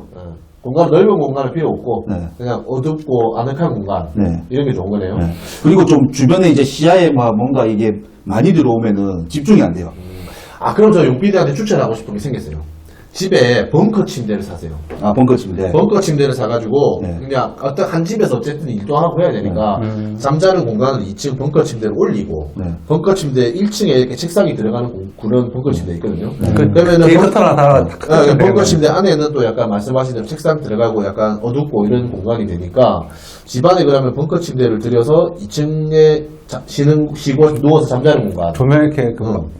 공간, 넓은 공간은 필요 없고,
네.
그냥 어둡고 아늑한 공간.
네.
이런 게 좋은 거네요.
네. 그리고 좀 주변에 이제 시야에 막 뭔가 이게 많이 들어오면은 집중이 안 돼요.
아, 그럼 저 용PD한테 추천하고 싶은 게 생겼어요. 집에 벙커 침대를 사세요.
아, 벙커 침대.
벙커 침대를 사가지고
네.
그냥 어떤 한 집에서 어쨌든 일도 하고 해야 되니까 잠자는 공간을 2층 벙커 침대를 올리고
네.
벙커 침대 1층에 이렇게 책상이 들어가는 그런 벙커 침대 있거든요.
네.
그러면은
데이터나 다.
벙커 침대 안에는 또 약간 말씀하신 대로 책상 들어가고 약간 어둡고 이런 공간이 되니까 집안에 그러면 벙커 침대를 들여서 2층에 쉬고 누워서 잠자는 공간.
조명 이렇게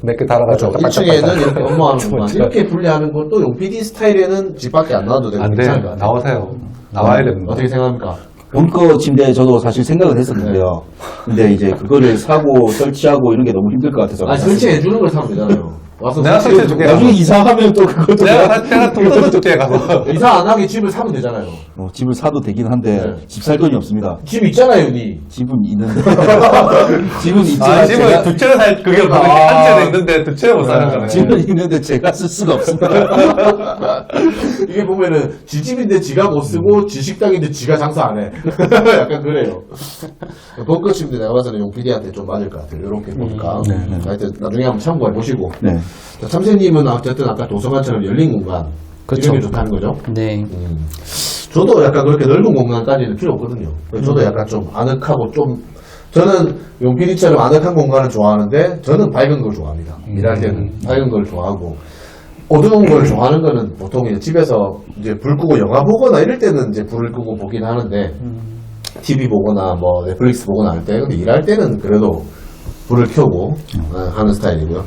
몇 개 달아가지고.
1층에는 이렇게 업무하는 공간. 이렇게 분리하는 것도 용PD 스타일에는 집 밖에 안 나와도 되고
안 돼.
괜찮을 것 같아요.
나오세요. 나와야 됩니다.
어떻게 생각합니까?
벙커 침대 저도 사실 생각은 했었는데요. 근데 이제 그거를 사고 설치하고 이런 게 너무 힘들 것 같아서.
아니 설치해 주는 걸 사면 되잖아요. 와서
내가
설치해
설치해줄게.
주고.
나중에 이사하면 또 그것도
내가 돈 뜯어줄게, 가서.
이사 안 하게 집을 사면 되잖아요.
집을 사도 되긴 한데
네.
집 살 돈이 없습니다.
집 있잖아요, 니.
집은 있는데 집은
아,
있지만
집은
제가
두 채를 살, 그게
아.
한 채는 있는데 두 채를 못 사는 거네.
집은 있는데 제가 쓸 수가 없습니다.
이게 보면은 지 집인데 지가 못 쓰고 지 식당인데 지가 장사 안 해. 약간 그래요. 벙커 침대 내가 봐서는 용PD한테 좀 맞을 것 같아요. 이렇게 보니까. 하여튼 나중에 한번 참고해 보시고.
네.
자, 참새님은 어쨌든 아까 도서관처럼 열린 공간.
그쵸.
이런 게 좋다는 거죠.
네.
저도 약간 그렇게 넓은 공간까지는 필요 없거든요. 저도 약간 좀 아늑하고 좀, 저는 용PD처럼 아늑한 공간을 좋아하는데, 저는 밝은 걸 좋아합니다. 일할 때는 밝은 걸 좋아하고, 어두운 걸 좋아하는 거는 보통 이제 집에서 이제 불 끄고 영화 보거나 이럴 때는 이제 불을 끄고 보긴 하는데, TV 보거나 뭐 넷플릭스 보거나 할 때, 근데 일할 때는 그래도 불을 켜고 하는 스타일이고요.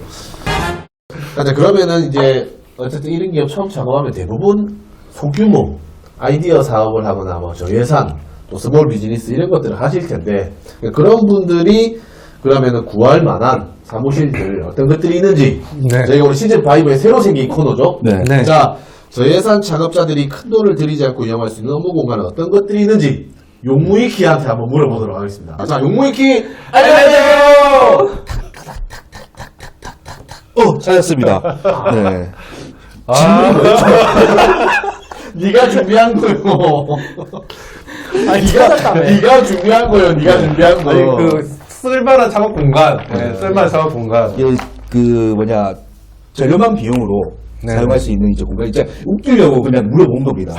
근데 그러면은 이제 어쨌든 이런 기업 처음 작업하면 대부분 소규모 아이디어 사업을 하거나 뭐 저예산 또 스몰 비즈니스 이런 것들을 하실 텐데 그런 분들이 그러면은 구할 만한 사무실들 어떤 것들이 있는지
네.
저희가 우리 시즌 5에 새로 생긴 코너죠.
네.
네.
자, 저예산 창업자들이 큰 돈을 들이지 않고 이용할 수 있는 업무 공간은 어떤 것들이 있는지 용무이키한테 한번 물어보도록 하겠습니다. 자, 용무이키 안녕하세요.
찾았습니다. 네.
네가 준비한 거요.
아니, 찾았다며.
네가 준비한 거요. 네가 준비한 거.
아니, 쓸만한 작업 공간. 네, 쓸만한 작업 공간.
이게 저렴한 비용으로
네.
사용할 수 있는 이제 공간. 진짜 웃기려고 그냥 물어본 겁니다.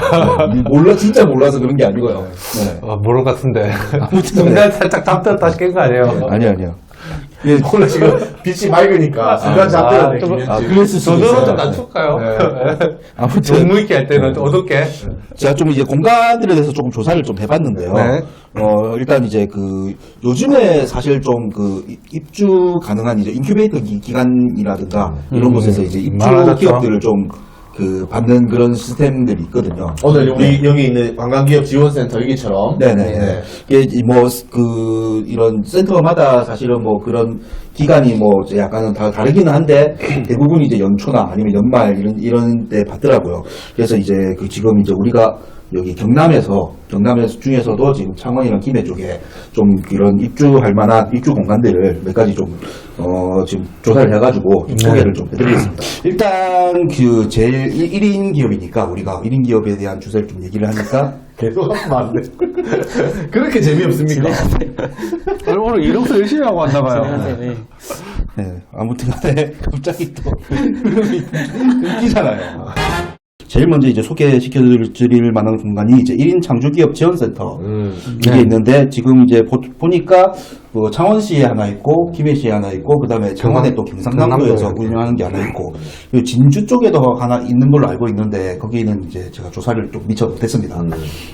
네. 진짜 몰라서 그런 게 아니고요. 네.
모를 것 같은데.
아무튼
내가 살짝 잠들었다 깬 거 아니에요?
아니요. 예.
오늘 지금 빛이 맑으니까 순간 잡혀야 돼.
그랬을 수도
저는
있어요.
좀 낮출까요?
아무튼
너무 있게 할 때는 어둡게.
제가 좀 이제 공간들에 대해서 조금 조사를 좀 해봤는데요.
네.
일단 이제 그 요즘에 사실 좀 그 입주 가능한 이제 인큐베이터 기간이라든가 이런 곳에서 이제 입주
많아졌죠.
기업들을 좀 그 받는 그런 시스템들이 있거든요.
오늘 우리 여기 있는 관광기업 지원센터 여기처럼.
네네. 이게 뭐 그 이런 센터마다 사실은 뭐 그런 기간이 뭐 이제 약간은 다 다르기는 한데 대부분 이제 연초나 아니면 연말 이런 때 받더라고요. 그래서 이제 그 지금 이제 우리가 여기 경남 중에서도 지금 창원이랑 김해 쪽에 좀 이런 입주할 만한 입주 공간들을 몇 가지 좀 지금 조사를 해가지고 좀 소개를 좀 해드리겠습니다. 일단 그 제일 1인 기업이니까 우리가 1인 기업에 대한 주제를 좀 얘기를 하니까
계속 하면 안 돼. 그렇게 재미없습니까?
오늘 이력서 열심히 하고 왔나봐요.
네.
네, 아무튼 간에 갑자기 또 흐름이 끊기잖아요. 제일 먼저 이제 소개시켜드릴 만한 공간이 이제 1인 창조기업 지원센터 이게
네.
있는데 지금 이제 보니까 그 창원시에 하나 있고 김해시에 하나 있고 그 다음에 창원에 또 경상남도에서
경상도에
운영하는 게 하나 있고 그리고 진주 쪽에도 하나 있는 걸로 알고 있는데 거기는 이제 제가 조사를 좀 미처 못했습니다.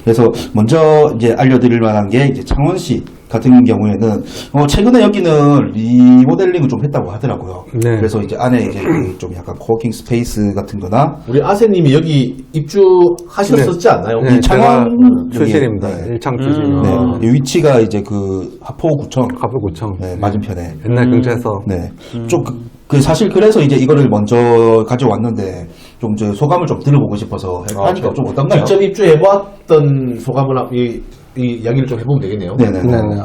그래서 먼저 이제 알려드릴 만한 게 이제 창원시 같은 경우에는 최근에 여기는 리모델링을 좀 했다고 하더라고요.
네.
그래서 이제 안에 이제 그좀 약간 코워킹 스페이스 같은 거나
우리 아세님이 여기 입주하셨었지 않나요?
네,
창원
제가 출신입니다.
네.
일창 출신.
네, 이 위치가 이제 그 하포구청
가불구청.
네, 맞은편에.
옛날 경찰서.
네. 좀 그 사실 그래서 이제 이거를 먼저 가져왔는데 좀 저 소감을 좀 들어보고 싶어서 하니까 좀 어떤가요?
직접 입주해보았던 소감을 이 이야기를 좀 해보면 되겠네요.
네네.
네네.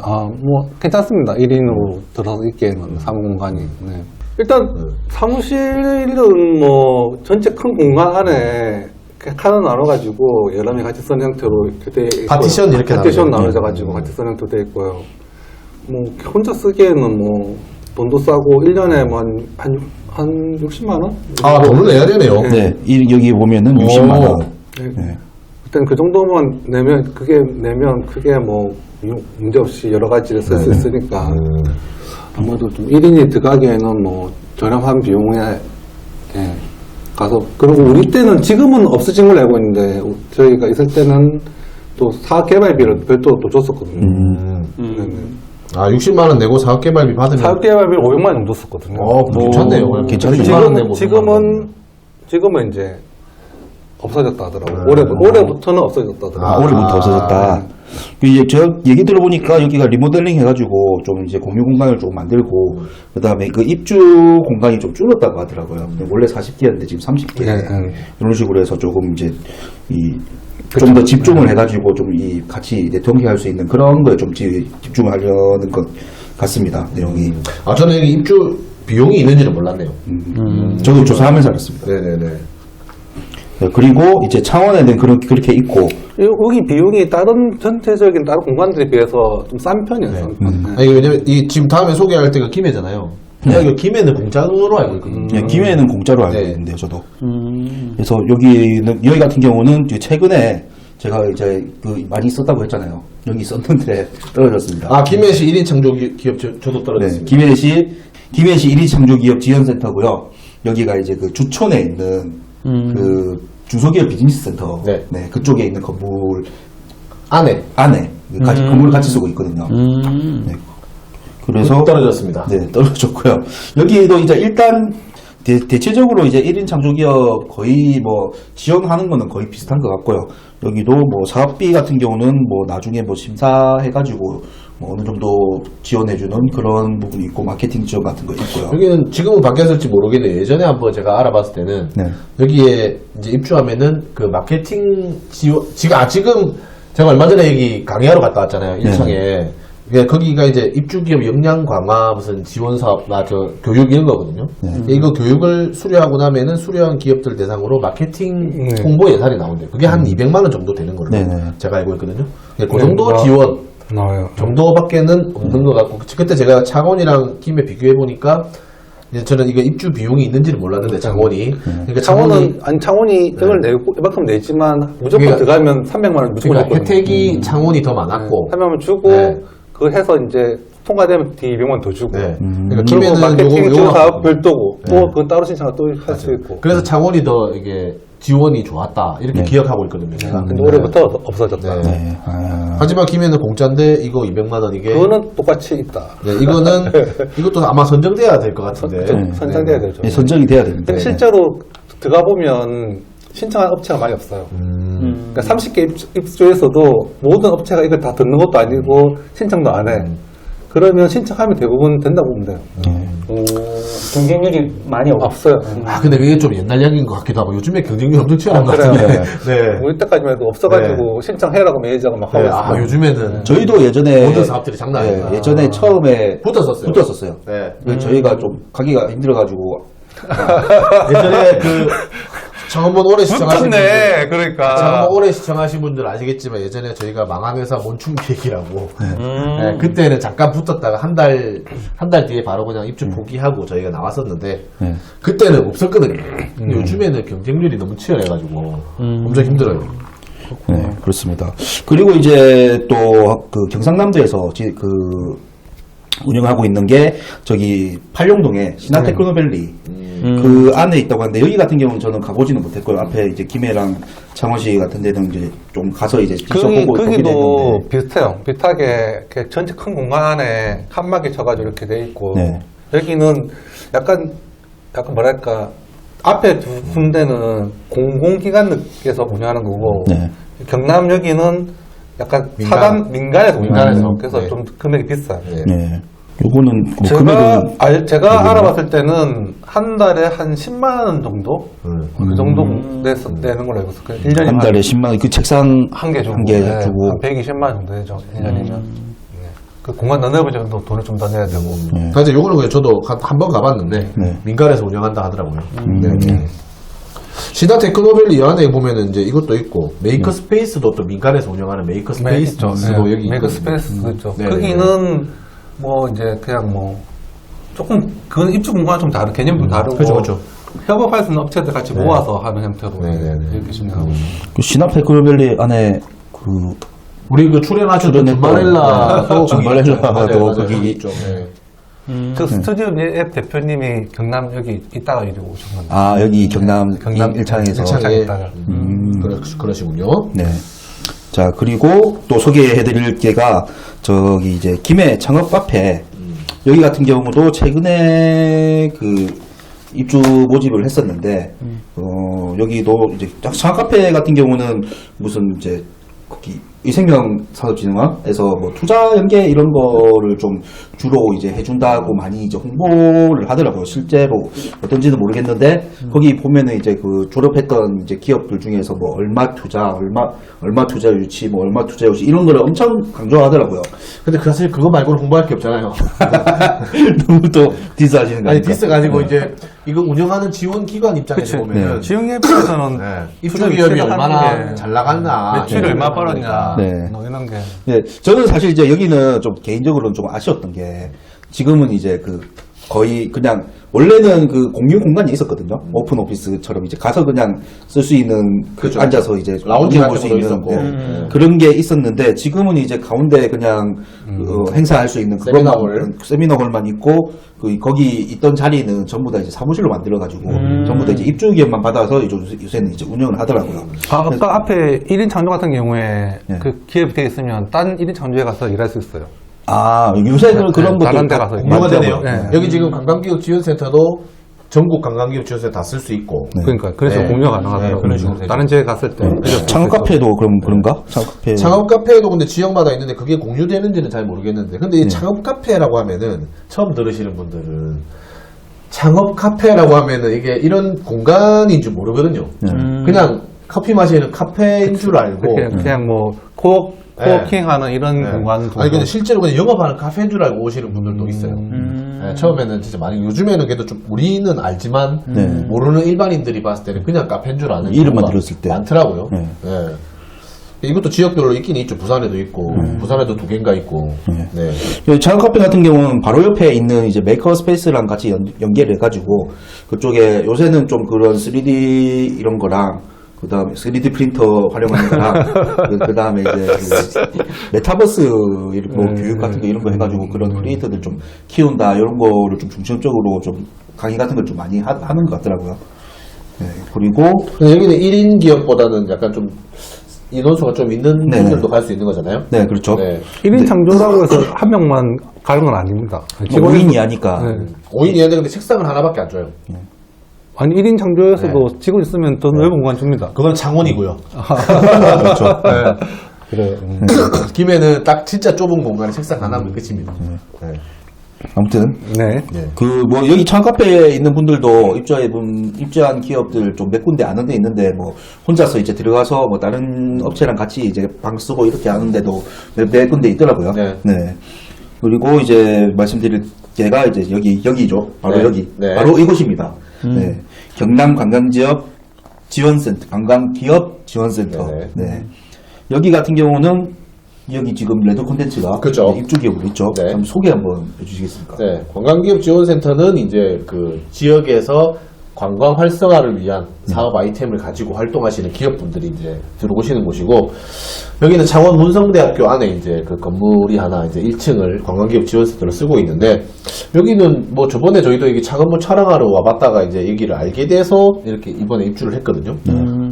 뭐, 괜찮습니다. 1인으로 들어서 있기에는 사무공간이. 네. 일단, 사무실은 뭐, 전체 큰 공간 안에 칸을 나눠가지고, 여러 명이 같이 쓰는 형태로 이렇게 돼 있고요.
파티션 이렇게
파티션
나눠져
나눠져가지고 같이 쓰는 형태로 돼 있고요. 뭐, 혼자 쓰기에는 뭐, 돈도 싸고, 1년에 뭐, 한 60만원?
아, 돈을 내야 되네요.
네. 여기 보면은 60만 원. 네.
일단 그 정도만 내면 크게 뭐 문제 없이 여러 가지를 쓸 수 있으니까 아무래도 좀 1인이 들어가기에는 뭐 저렴한 비용에 가서 그리고 우리 때는 지금은 없어진 걸로 알고 있는데 저희가 있을 때는 또 사업 개발비를 별도로 또 줬었거든요. 네네.
아, 60만 원 내고 사업 개발비 받으면
사업 개발비를 500만 원 정도 썼거든요.
괜찮네요.
괜찮네요.
60만 원 내고
지금은 이제 없어졌다 하더라고요. 올해부터는 없어졌다 하더라고요.
아, 올해부터 없어졌다. 이제 저 얘기 들어보니까 여기가 리모델링 해가지고 좀 이제 공유 공간을 좀 만들고 그 다음에 그 입주 공간이 좀 줄었다고 하더라고요. 원래 40개였는데 지금 30개 이런 식으로 해서 조금 이제 좀 더 집중을 해가지고 좀 같이 이제 동기할 수 있는 그런 거에 좀 집중하려는 것 같습니다. 내용이.
아, 저는 여기 입주 비용이 있는지는 몰랐네요.
저도 조사하면서 알았습니다.
네네네.
네, 그리고 이제 창원에는 그렇게 있고
여기 비용이 전체적인 다른 공간들에 비해서 좀 싼 편이에요.
아니, 왜냐면 지금 다음에 소개할 때가 김해잖아요. 여기 김해는 공짜로 알고 있거든요.
네, 김해는 공짜로 알고
네.
있는데요, 저도. 그래서 여기 같은 경우는 최근에 제가 이제 많이 썼다고 했잖아요. 여기 썼는데 떨어졌습니다.
아, 김해시 1인 창조기업 저도
네,
떨어졌습니다.
김해시 1인 창조기업 지원센터고요. 여기가 이제 그 주촌에 있는 그 중소기업 비즈니스 센터.
네.
그쪽에 있는 건물
안에
건물을 같이 쓰고 있거든요. 네. 그래서
떨어졌습니다.
네, 떨어졌고요. 여기도 이제 일단 대체적으로 이제 1인 창조기업 거의 뭐 지원하는 거는 거의 비슷한 것 같고요. 여기도 뭐 사업비 같은 경우는 뭐 나중에 뭐 심사해가지고 뭐 어느 정도 지원해주는 그런 부분이 있고 마케팅 지원 같은 거 있고요.
여기는 지금은 바뀌었을지 모르겠네요. 예전에 한번 제가 알아봤을 때는
네.
여기에 이제 입주하면은 그 마케팅 지원 지금 제가 얼마 전에 여기 강의하러 갔다 왔잖아요. 일창에. 거기가 이제 입주기업 역량 강화 무슨 지원 사업, 교육 이런 거거든요. 이거 교육을 수료하고 나면은 수료한 기업들 대상으로 마케팅 홍보 예산이 나온대요. 그게 한 200만 원 정도 되는 걸로 제가 알고 있거든요. 그 정도 지원
나와요.
정도밖에는 없는 것 같고, 그때 제가 창원이랑 김해 비교해 보니까 이제 저는 이거 입주 비용이 있는지는 몰랐는데 창원이 그러니까
창원이 이걸 내고 이만큼 내지만 무조건
그러니까-
들어가면 300만 원 무조건
그러니까
줬거든요.
혜택이 창원이 더 많았고
300만 원 주고
네.
그거 해서 이제 통과되면 D200만 더 주고.
네.
음.
그러니까
그리고
김해는
마케팅
요거
지원 사업
갖고
별도고,
네.
또 그건 따로 신청을 또 할 수 있고.
그래서 창원이 더 이게 지원이 좋았다 이렇게
네.
기억하고 있거든요. 제가.
근데 올해부터 없어졌다.
네.
네. 아.
하지만 김해는 공짜인데 이거 200만 원 이게
그거는 똑같이 있다.
네, 이거는 이것도 아마 선정돼야 될 것 같은데.
그렇죠. 선정돼야 되죠.
네, 선정이 돼야 됩니다.
근데 실제로 들어가 보면 신청한 업체가 많이 없어요. 그러니까 30개 입주에서도 모든 업체가 이걸 다 듣는 것도 아니고 신청도 안 해. 그러면 신청하면 대부분 된다고 보면 돼요.
경쟁률이 많이
없어요.
아 근데 그게 좀 옛날 이야기인 것 같기도 하고 요즘에 경쟁률 엄청 치열한 것
그래요.
같은데. 네.
우리 때까지만 해도 없어가지고 신청해라고 매니저가 막 하고
네.
있어요.
아 요즘에는
저희도 예전에
모든 사업들이 장난 아니다.
예전에 처음에
붙었었어요.
붙었었어요.
네.
그래서 저희가 좀 가기가 힘들어가지고
예전에 그 창원문 오래 시청하신 분들
그러니까.
창원문 오래 시청하신 분들 아시겠지만 예전에 저희가 망한 회사 몬충케이크라고 네, 그때는 잠깐 붙었다가 한 달 뒤에 바로 그냥 입주 포기하고 저희가 나왔었는데
네.
그때는 없었거든요. 근데 요즘에는 경쟁률이 너무 치열해가지고 엄청 힘들어요.
네, 그렇습니다. 그리고 이제 또 그 경상남도에서 그 운영하고 있는 게 저기 팔룡동에 신한테크노밸리 그 안에 있다고 하는데 여기 같은 경우는 저는 가보지는 못했고요. 앞에 이제 김해랑 창원시 같은 데는 이제 좀 가서 이제 직접 보고 보긴
거기도
했는데.
비슷해요. 비슷하게 이렇게 전체 큰 공간 안에 칸막이 쳐가지고 이렇게 돼 있고
네.
여기는 약간 뭐랄까 앞에 두 군데는 공공기관에서 운영하는 거고
네.
경남 여기는 약간
민간.
민간에서
민간에서.
그래서
네.
좀 금액이 비싸요.
네.
네. 요거는 뭐
제가
금액은
제가 알아봤을 때는 한 달에 한 10만 원 정도 그 정도 내는 걸로 알고 있어요. 1년에
한 달에 10만 원 그 책상
한 개 주고,
한 개
네,
주고.
한 120만 원 정도 되죠. 1년이면. 네. 그 공간 더 넓어지면 또 돈을 좀 더 내야 되고.
네.
사실 요거는 그냥 저도 한 번 가봤는데
네.
민간에서 운영한다 하더라고요. 네. 신한 테크노밸리 안에 보면은 이제 이것도 있고 메이커 스페이스도 또 민간에서 운영하는 메이커 스페이스도 여기
메이커
있거든요.
스페이스 있죠.
네,
거기는 뭐 이제 그냥 뭐 조금 그건 입주 공간 좀 다른 개념도 다르고
그렇죠, 그렇죠.
협업할 수 있는 업체들 같이 모아서 하는 형태로
네, 네, 네.
이렇게 진행하고 있습니다.
그 신한테크노밸리 안에 그
우리 그 출연하셨던 준마렐라도
준마렐라도 거기
있죠. 네.
그 스튜디오 앱 대표님이 경남 여기 있다가 이리 오셨는데
아 여기 경남 일창에서
일창에
있다가
그러시군요.
네. 자, 그리고 또 소개해드릴 게가, 저기 이제, 김해 창업 카페. 여기 같은 경우도 최근에 그, 입주 모집을 했었는데, 여기도 이제, 창업 카페 같은 경우는 무슨 이제, 거기, 위생명산업진흥원에서 뭐 투자 연계 이런 거를 좀 주로 이제 해준다고 많이 이제 홍보를 하더라고요. 실제로 어떤지는 모르겠는데 거기 보면은 이제 그 졸업했던 이제 기업들 중에서 뭐 얼마 투자, 얼마 투자 유치, 뭐 얼마 투자 유치 이런 거를 엄청 강조하더라고요.
근데 사실 그거 말고는 공부할 게 없잖아요.
너무 또 디스하시는 거
아니
아닙니까?
디스가 아니고 이제 이거 운영하는 지원 기관 입장에서 보면
지용 앱에서는
입주 기업이 얼마나
게
잘 나갔나,
매출이 얼마 벌었냐
네.
뭐 이런 게
네, 저는 사실 이제 여기는 좀 개인적으로는 좀 아쉬웠던 게 지금은 이제 그 거의 그냥 원래는 그 공유 공간이 있었거든요. 오픈 오피스처럼 이제 가서 그냥 쓸 수 있는
그렇죠.
앉아서 이제
라운지
볼
같은
수
것도
있는
있었고.
그런 게 있었는데 지금은 이제 가운데 그냥 행사할 수 있는
세미나홀.
세미나홀만 있고 거기 있던 자리는 전부 다 이제 사무실로 만들어가지고 전부 다 이제 입주 기업만 받아서 이제 요새는 이제 운영을 하더라고요.
아까 앞에 1인 창조 같은 경우에
네.
그 기업이 되어 있으면 딴 1인 창조에 가서 일할 수 있어요.
아 요새는 그런 것도
다른 데 가서
공유가 되네요.
네.
여기 지금 관광기업 지원센터도 전국 관광기업 지원센터 다 쓸 수 있고.
그러니까 그래서
네.
공유가
네,
가능하더라고요.
그런 식으로 되죠.
다른 지에 갔을 때
창업 카페도 그럼 그런가? 창업 카페
창업 카페도 근데 지역마다 있는데 그게 공유되는지는 잘 모르겠는데 근데 이 창업 카페라고 하면은 처음 들으시는 분들은 창업 카페라고 하면은 이게 이런 공간인 줄 모르거든요. 그냥 커피 마시는 카페인 줄 알고
그냥 뭐 코워킹하는 이런 공간 정도.
아니 근데 실제로 그냥 영업하는 카페인 줄 알고 오시는 분들도 있어요. 네, 처음에는 진짜 많이 요즘에는 그래도 좀 우리는 알지만
네.
모르는 일반인들이 봤을 때는 그냥 카페인 줄 아는
이름만
경우가
들었을 때.
많더라고요.
네.
네. 이것도 지역별로 있긴 있죠. 부산에도 있고 부산에도 2개인가 있고. 네.
여기 창업 카페 같은 경우는 바로 옆에 있는 이제 메이커 스페이스랑 같이 연계를 해가지고 그쪽에 요새는 좀 그런 3D 이런 거랑 그 다음에 3D 프린터 활용하는 거랑, 그 다음에 이제 그 메타버스 뭐 교육 같은 거 이런 거 해가지고 그런 크리에이터들 좀 키운다, 이런 거를 좀 중점적으로 좀 강의 같은 걸 좀 많이 하는 것 같더라고요. 네, 그리고,
근데 여기는 1인 기업보다는 약간 좀 인원수가 좀 있는
네.
분들도 갈 수 있는 거잖아요.
네, 그렇죠.
네.
1인 창조라고 해서 한 명만 가는 건 아닙니다.
뭐 5인이 하니까.
네.
5인이 하는데 근데 책상을 하나밖에 안 줘요.
아니 1인 창조에서도 직원 있으면 더 넓은 공간 줍니다.
그건 창원이고요.
그렇죠.
그래.
김해는 딱 진짜 좁은 공간에 책상 하나면 끝입니다. 네.
아무튼,
네.
그, 뭐, 여기 창카페에 있는 분들도 입주한 기업들 좀 몇 군데 아는 데 있는데, 뭐, 혼자서 이제 들어가서 뭐, 다른 업체랑 같이 이제 방 쓰고 이렇게 하는데도 몇 군데 있더라고요.
네.
그리고 이제 말씀드릴 게가 이제 여기죠. 바로
네.
여기.
네.
바로 이곳입니다. 네. 경남 관광지역 지원센터, 관광기업 지원센터.
네.
네. 여기 같은 경우는 여기 지금 레드 콘텐츠가
그렇죠.
입주 기업으로 있죠.
네.
그럼 소개 한번 해주시겠습니까?
네, 관광기업 지원센터는 이제 그 지역에서 관광 활성화를 위한 사업 아이템을 가지고 활동하시는 기업분들이 이제 들어오시는 곳이고, 여기는 창원 문성대학교 안에 이제 그 건물이 하나 이제 1층을 관광기업 지원센터로 쓰고 있는데, 여기는 뭐 저번에 저희도 여기 창원문 촬영하러 와봤다가 이제 여기를 알게 돼서 이렇게 이번에 입주를 했거든요.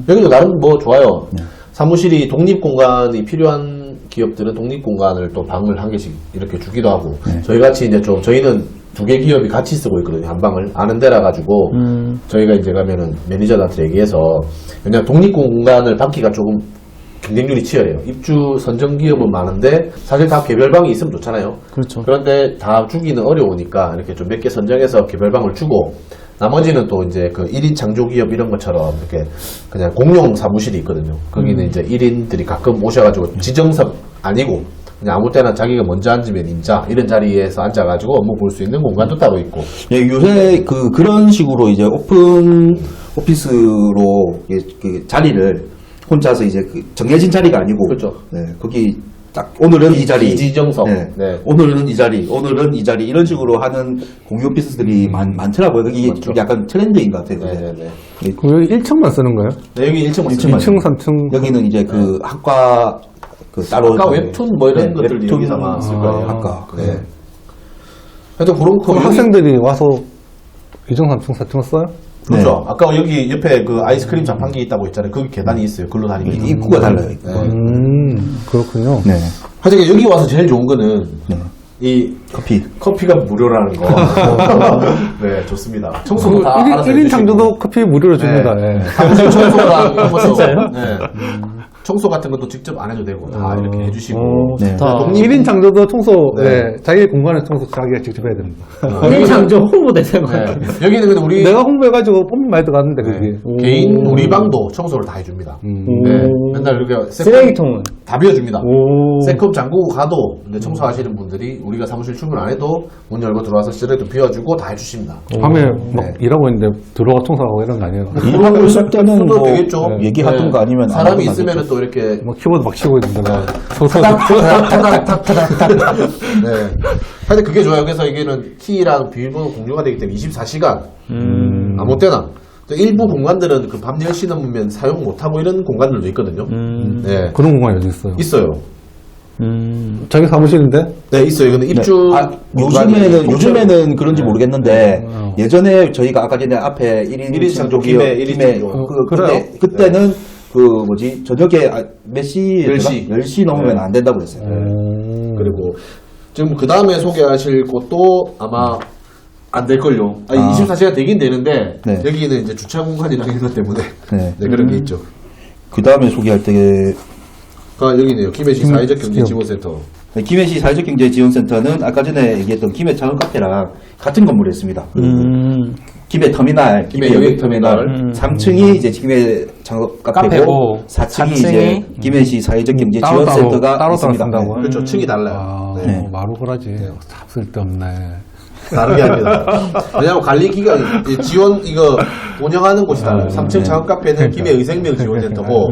여기도 나름 뭐 좋아요. 사무실이 독립공간이 필요한 기업들은 독립공간을 또 방을 한 개씩 이렇게 주기도 하고, 저희 같이 이제 좀, 저희는 두 개 기업이 같이 쓰고 있거든요. 한 방을 아는 데라 가지고, 저희가 이제 가면은 매니저한테 얘기해서, 왜냐면 독립공간을 받기가 조금 경쟁률이 치열해요. 입주 선정 기업은 많은데, 사실 다 개별방이 있으면 좋잖아요.
그렇죠.
그런데 다 주기는 어려우니까, 이렇게 좀 몇 개 선정해서 개별방을 주고, 나머지는 또 이제 그 1인 창조기업 이런 것처럼 이렇게 그냥 공용 사무실이 있거든요. 거기는 이제 1인들이 가끔 오셔가지고 지정석 아니고 그냥 아무 때나 자기가 먼저 앉으면 임자 이런 자리에서 앉아가지고 업무 볼 수 있는 공간도 따로 있고.
예, 요새 그런 식으로 이제 오픈 오피스로 그 자리를 혼자서 이제 그 정해진 자리가 아니고.
그렇죠.
네, 거기 딱 오늘은 이 자리.
비지정석.
네.
네.
오늘은 이 자리, 오늘은 이 자리 이런 식으로 하는 공유 오피스들이 많더라고요. 그게
많죠.
좀 약간 트렌드인 것 같아요. 요새.
네네네.
그럼 여기 1층만 쓰는 거예요?
네, 여기 1층
2층, 3층.
여기는 이제 그 학과 그 따로
아까 웹툰 뭐 이런
네,
것들
웹툰
여기서만 쓸 거예요.
학과.
네.
네.
하여튼 그런 거
그럼
여기-
학생들이 와서 2층, 3층, 4층 써요?
그렇죠. 아까 여기 옆에 그 아이스크림 자판기 있다고 했잖아요. 거기 계단이 있어요. 글로 다니면.
입구가 달라요.
네.
그렇군요.
네.
하여튼 여기 와서 제일 좋은 거는
네.
이
커피.
커피가 무료라는 거. 네, 좋습니다. 청소도 다
1인,
알아서
1인
해주시고.
창조도 커피 무료로 줍니다.
네.
예.
사무실 청소랑 이런 것도
진짜요?
네. 청소 같은 것도 직접 안 해도 되고 다 이렇게 해주시고.
네.
좋다.
1인 창조도 청소,
네.
네. 자기 공간의 청소 자기가 직접 해야 됩니다.
1인 창조 홍보대사가
네. 여기는 근데 우리
내가 홍보해가지고 폼 많이 들어갔는데,
네.
그게.
개인 우리 방도 청소를 다 해줍니다. 네. 맨날 이렇게
쓰레기통은
다 비워줍니다.
오.
세컵 잠그고 가도 근데 청소하시는 분들이 우리가 사무실 출근 안 해도 문 열고 들어와서 쓰레기도 비워주고 다 해주십니다.
밤에 막
네.
일하고 있는데 들어가 청소하고 이런 거 아니에요?
일하고 있을 때는
손도
뭐
되겠죠.
얘기하든가 아니면 안
사람이
하든가
있으면
하겠죠.
또 이렇게
막 키보드 막 치고 있는데 막 청소.
네. 하여튼 그게 좋아요. 그래서 이게는 키랑 비밀번호 공유가 되기 때문에 24시간 아무 때나 또 일부 공간들은 그 밤 10시 넘으면 사용 못하고 이런 공간들도 있거든요. 네.
그런 공간이 어디 있어요?
있어요.
자기 사무실인데?
네, 있어요. 근데 입주
요즘에는 그런지 모르겠는데 예전에 저희가 아까 전에 앞에 1인
1인 창조, 김해 1인 창조.
그래요?
그때는 그 뭐지 저녁에 몇 시?
10시.
10시 넘으면 안 된다고 그랬어요.
그리고 지금 그 다음에 소개하실 곳도 아마 안 될걸요. 아니,
아.
24시간 되긴 되는데
네.
여기는 이제 주차 공간이랑 이런 것 때문에
네.
네, 그런 게 있죠.
그 다음에 소개할 때
여기네요. 김해시 사회적 경제 지원센터.
김해시 사회적 경제 지원센터는 아까 전에 얘기했던 김해 창원 카페랑 같은 건물에 있습니다. 김해 터미널,
김해
김해
여객
여객 터미널 3층이 이제 김해 창업 카페고
카페고,
4층이
4층이
이제 김해시 사회적 경제 지원센터가
따로
있습니다.
쓴다고요?
그렇죠. 층이 달라요.
아,
네.
마루그라지. 참 쓸데없네.
다르게 합니다. 왜냐하면 관리 기간, 지원, 이거 운영하는 곳이 달라요. 3층 창업 카페는 김해 의생명 지원센터고,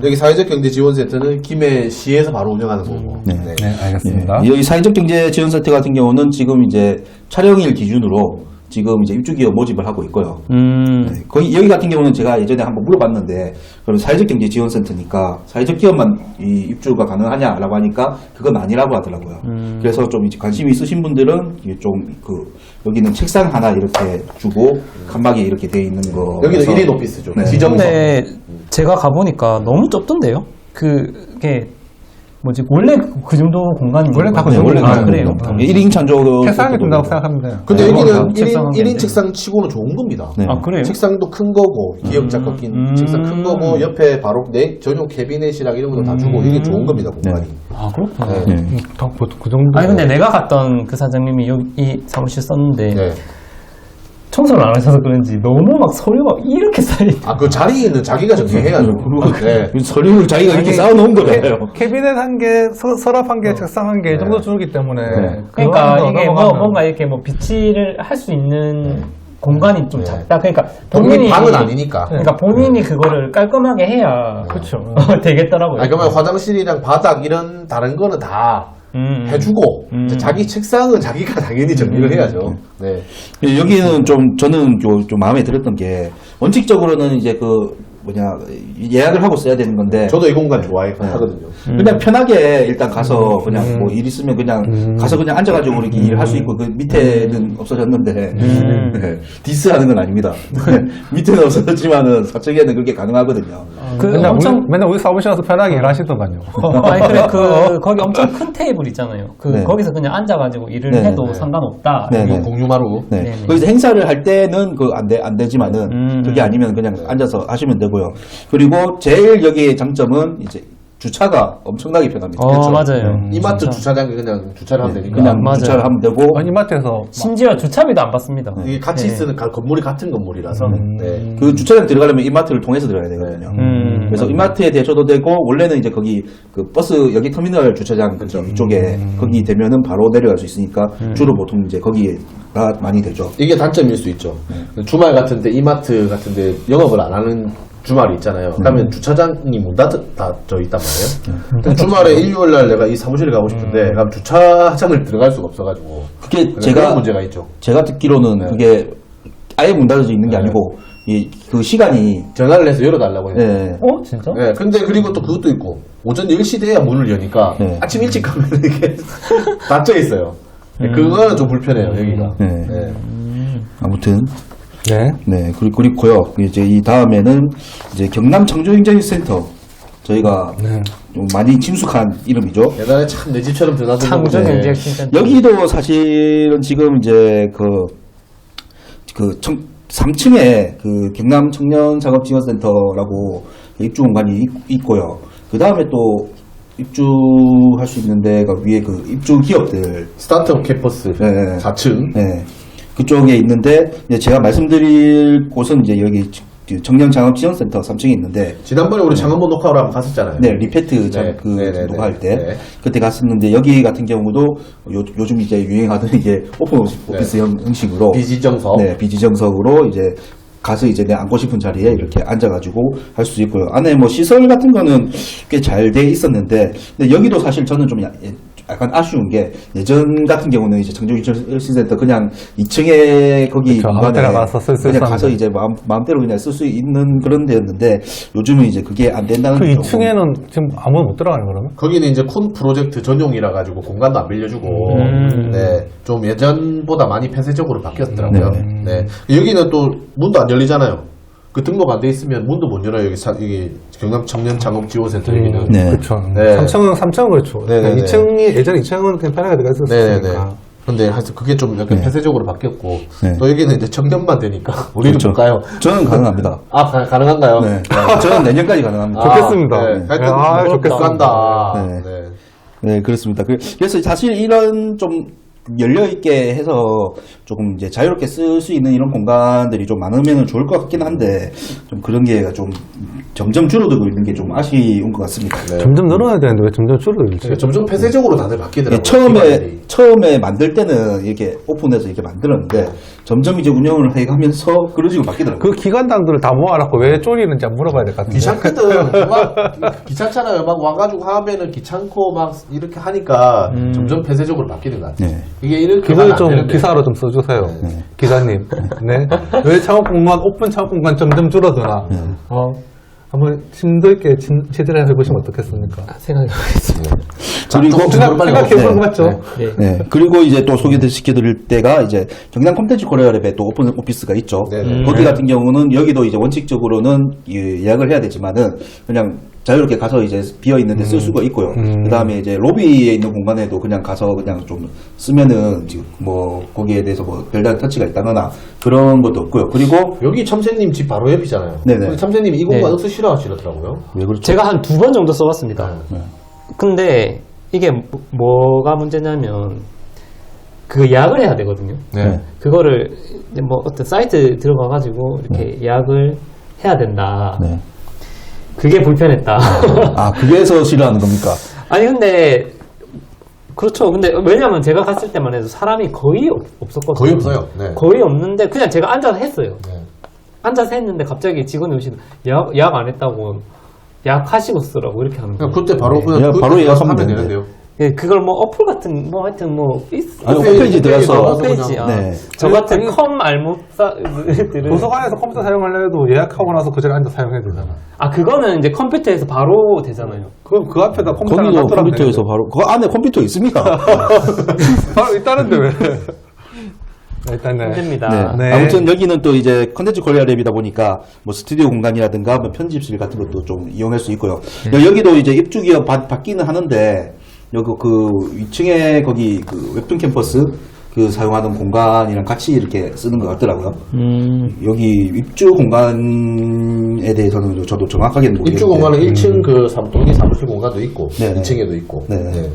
여기 사회적 경제 지원센터는 김해시에서 바로 운영하는 거고.
네.
네, 알겠습니다.
여기 사회적 경제 지원센터 같은 경우는 지금 이제 촬영일 기준으로 지금 이제 입주기업 모집을 하고 있고요. 네, 거기 여기 같은 경우는 제가 예전에 한번 물어봤는데 그럼 사회적 경제 지원센터니까 사회적 기업만 이 입주가 가능하냐라고 하니까 그건 아니라고 하더라고요. 그래서 좀 이제 관심이 있으신 분들은 이게 좀 여기는 책상 하나 이렇게 주고 칸막이 이렇게 돼 있는 거.
여기는 1인 오피스죠.
네.
지정석.
근데 제가 가보니까 너무 좁던데요? 그게 뭐지 원래 그 정도 공간이
원래 다 그
네, 원래
아, 그래요?
1인 찬조
책상이 든다고 생각하면 돼요.
근데
네,
여기는
책상 하면
1인
되는데.
책상 치고는 좋은 겁니다.
네.
아 그래요?
책상도 큰 거고 기역자 꺾인 책상 큰 거고 옆에 바로 내 전용 캐비넷이랑 이런 것도 다 주고 이게 좋은 겁니다 공간이.
아 그렇구나.
네.
네.
그 정도.
아니 근데 내가 갔던 그 사장님이 여기 이 사무실 썼는데
네.
청소를 안 하셔서 그런지 너무 막 서류가 이렇게 쌓여.
아 그 자리는 자기가 정리해야죠. 네.
서류를 자기가 이렇게 쌓아놓은 거잖아요.
캐비넷 한 개, 서랍 한 개, 책상 한 개 이 정도 주기 때문에.
네.
그러니까
그거
이게
넘어가면
뭔가 이렇게 뭐 비치를 할 수 있는 공간이 좀
네.
작다. 그러니까
본인 방은 아니니까.
그러니까 본인이 그거를 깔끔하게 해야
그렇죠.
되겠더라고요.
아 그러면 화장실이랑 바닥 이런 다른 거는 다 해주고 이제 자기 책상은 자기가 당연히 정리를 해야죠. 네.
여기는 좀 저는 좀 마음에 들었던 게 원칙적으로는 이제 예약을 하고 써야 되는 건데
저도 이 공간 좋아하거든요.
그냥 편하게 일단 가서 그냥 뭐 일 있으면 그냥 가서 그냥 앉아가지고 이렇게 일을 할 수 있고 그 밑에는 없어졌는데 네, 디스하는 건 아닙니다. 밑에는 없어졌지만은 4층에는 그렇게 가능하거든요.
그
맨날,
엄청
맨날 우리 사무실 와서 편하게 일하시더만요.
아니 그래 거기 엄청 큰 테이블 있잖아요.
네.
거기서 그냥 앉아가지고 일을
네,
해도
네.
상관없다.
네, 네.
공유마루.
네.
네네.
거기서 행사를 할 때는 안 되지만은 그게 아니면 그냥 앉아서 하시면 되고요. 그리고 제일 여기의 장점은 이제 주차가 엄청나게 편합니다.
맞아요.
이마트
진짜.
주차장에 그냥 주차를 하면 되니까.
그냥
맞아요.
주차를 하면 되고
이마트에서
심지어 주차비도 안 받습니다.
이게 같이
네.
쓰는 건물이 같은 건물이라서. 네.
그 주차장 들어가려면 이마트를 통해서 들어가야 되거든요. 그래서 이마트에 대셔도 되고 원래는 이제 거기 그 버스 여기 터미널 주차장 이쪽에 거기 되면은 바로 내려갈 수 있으니까 주로 보통 이제 거기가 많이 되죠.
이게 단점일 수 있죠. 주말 같은데 이마트 같은데 영업을 안 하는 주말이 있잖아요. 그러면 주차장이 문 닫혀 있단 말이에요. 근데 주말에 일요일날 내가 이 사무실에 가고 싶은데 그럼 주차장을 들어갈 수가 없어가지고
그게
그런
제가
문제가 있죠.
제가 듣기로는 그게 아예 문 닫아져 있는 게 아니고 그 시간이
전화를 해서 열어달라고 해요.
네.
진짜?
네, 근데 그리고 또 그것도 있고 오전 10시 돼야 문을 여니까
네.
아침 일찍 가면 이게 닫혀 있어요. 그거는 좀 불편해요 여기가.
네.
네.
아무튼
네.
네 그리고요 이제 이 다음에는 이제 경남 창조행정센터 저희가 좀 많이 친숙한 이름이죠.
예전에 참 내 집처럼 드나들고
창조
네.
경제 진짜
여기도 사실은 지금 이제 3층에 그 경남 청년 작업 지원센터라고 입주 공간이 있고요. 그 다음에 또 입주할 수 있는 데가 위에 그 입주 기업들
스타트업 캠퍼스
네.
4층.
네. 그쪽에 있는데 이제 제가 말씀드릴 곳은 이제 여기 청년 창업 지원센터 3층에 있는데
지난번에 우리 창원본 녹화를 한번 갔었잖아요.
네 리페트
네. 네네네.
녹화할 때
네.
그때 갔었는데 여기 같은 경우도 요즘 이제 유행하던 이게 오픈 오피스 형식으로
비지정석.
네 비지정석으로 이제 가서 이제 내 앉고 싶은 자리에 이렇게 앉아가지고 할 수 있고요. 안에 뭐 시설 같은 거는 꽤 잘 돼 있었는데 근데 여기도 사실 저는 좀 약간 아쉬운 게 예전 같은 경우는 이제 청조기술센터 그냥 2층에 거기
그쵸,
공간에
아무 때나 가서 쓸 수
그냥
있었는데.
가서 이제 마음대로 그냥 쓸 수 있는 그런 데였는데 요즘은 이제 그게 안 된다는
그
게 조금
2층에는 지금 아무도 못 들어가는 그러면?
거기는 이제 콘 프로젝트 전용이라 가지고 공간도 안 빌려주고, 네, 좀 예전보다 많이 폐쇄적으로 바뀌었더라고요. 네. 여기는 또 문도 안 열리잖아요. 그 등록 안 돼 있으면 문도 못 열어요. 여기 경남 청년 창업 지원센터 여기는.
네.
그렇죠.
네.
3층은 그렇죠.
네네네.
2층이 예전에 2층은 그냥 편하게 들어가
네네네.
있었으니까.
근데 하여튼 그게 좀 약간 폐쇄적으로 바뀌었고,
네.
또 여기는 이제 청년만 되니까 우리는
그렇죠.
못 가요.
저는 가능합니다.
아, 가능한가요?
네. 저는 내년까지 가능합니다.
좋겠습니다.
네. 하여튼
아,
부럽다.
좋겠습니다.
간다.
네.
네.
네, 그렇습니다. 그래서 사실 이런 좀 열려있게 해서 조금 이제 자유롭게 쓸 수 있는 이런 공간들이 좀 많으면 좋을 것 같긴 한데, 좀 그런 게 좀 점점 줄어들고 있는 게 좀 아쉬운 것 같습니다.
네.
점점 늘어나야 되는데 왜 점점 줄어들지?
점점 폐쇄적으로 다들 바뀌더라고요.
예, 처음에 만들 때는 이렇게 오픈해서 이렇게 만들었는데, 점점 이제 운영을 해가면서 그런 식으로 바뀌더라고요.
그 기관당들을 다 모아놓고 왜 쪼리는지 한번 물어봐야 될 것 같은데.
귀찮거든. 막 귀찮잖아요. 막 와가지고 하면은 귀찮고 막 이렇게 하니까 점점 폐쇄적으로 바뀌는 것 같아요.
네.
이게 이렇게
그걸
가면 안
좀
되는데.
기사로 좀 써주세요. 기자님. 네. 왜 창업공간, 오픈 창업공간 점점 줄어드나. 한번 힘들게 취재를 해보시면 어떻겠습니까?
생각해보겠습니다.
그리고
생각해보는 거 맞죠?
네. 그리고 이제 또 소개시켜드릴 때가 이제 경남 콘텐츠 코리아랩에 또 오픈 오피스가 있죠.
네네.
거기 같은 경우는 여기도 이제 원칙적으로는 예약을 해야 되지만은 그냥 자유롭게 가서 이제 비어 있는데 쓸 수가 있고요. 그 다음에 이제 로비에 있는 공간에도 그냥 가서 그냥 좀 쓰면은 지금 뭐 거기에 대해서 뭐 별다른 터치가 있다거나 그런 것도 없고요. 그리고
여기 참새님 집 바로 옆이잖아요.
네네.
근데 참새님이 이 공간
네.
없으시라 하시더라고요.
왜 그렇죠?
제가 한 2번 정도 써봤습니다.
네.
근데 이게 뭐가 문제냐면 그 예약을 해야 되거든요.
네.
그거를 이제 뭐 어떤 사이트 들어가가지고 이렇게 예약을 해야 된다.
네.
그게 불편했다.
아, 그게서 싫어하는 겁니까?
아니 근데 그렇죠. 근데 왜냐면 제가 갔을 때만 해도 사람이 거의 없었거든요.
거의 없어요. 네.
거의 없는데 그냥 제가 앉아서 했어요.
네.
앉아서 했는데 갑자기 직원이 오시는 예약 안 했다고 예약하시고 쓰라고 이렇게 하는 거예요.
그냥 그때 바로 그냥
그냥
그때
바로 예약하면
하면
되는데.
되는데요.
예, 그걸 뭐 어플 같은 뭐 하여튼 뭐
아니, 홈페이지 들어가서.
홈페이지
네.
저 같은 컴 알못사들은
도서관에서 컴퓨터 사용하려 해도 예약하고 나서 그 자리에 앉아 사용해야 되잖아.
아 그거는 이제 컴퓨터에서 바로 되잖아요.
그럼 그 앞에다 컴퓨터
거기도 컴퓨터에서 바로 그 안에 컴퓨터 있습니까?
바로 있다는데 왜? 일단은
힘듭니다.
네.
네.
아무튼 여기는 또 이제 컨텐츠 코리아 랩이다 보니까 뭐 스튜디오 공간이라든가 뭐 편집실 같은 것도 좀 이용할 수 있고요. 여기도 이제 입주기가 바뀌는 하는데 여기 그 2층에 거기 그 웹툰 캠퍼스 그 사용하는 공간이랑 같이 이렇게 쓰는 것 같더라고요. 여기 입주 공간에 대해서는 저도 정확하게는 모르겠는데
입주 공간은 1층 그 동기 사무실 공간도 있고
네네.
2층에도 있고.
네네.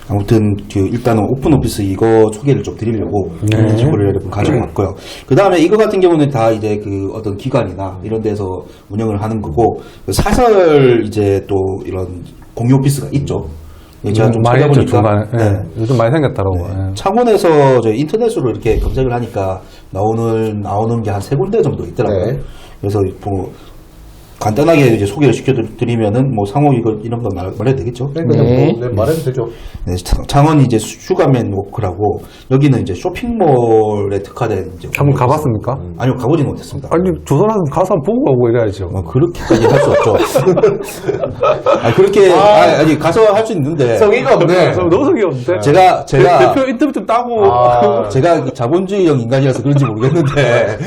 아무튼 그 일단은 오픈 오피스 이거 소개를 좀 드리려고 컨텐츠 코리아를 가지고 왔고요. 그 다음에 이거 같은 경우는 다 이제 그 어떤 기관이나 이런 데서 운영을 하는 거고 그 사설 이제 또 이런 공유 오피스가 있죠. 제가 좀
많이 했죠,
찾아보니까
중간에. 네. 요즘 많이 생겼더라고요. 네.
창원에서 저 인터넷으로 이렇게 검색을 하니까 나오는 게 한 3군데 정도 있더라고요.
네.
그래서 뭐 간단하게 이제 소개를 시켜드리면은 뭐 상호 이런 건 말해도 되겠죠?
그러니까
네.
뭐, 네, 말해도 되죠.
네, 창원이 이제 슈가맨 워크라고 여기는 이제 쇼핑몰에 특화된 이제
한번 가봤습니까?
아니요 가보진 못했습니다.
아니, 조선하서 가서 한번 보고 가고 이래야죠.
그렇게까지 할 수 없죠. 그렇게 아니 가서 할 수 있는데
성의가 없네.
노석이 없는데?
제가
대표 인터뷰 좀 따고.
제가 자본주의형 인간이라서 그런지 모르겠는데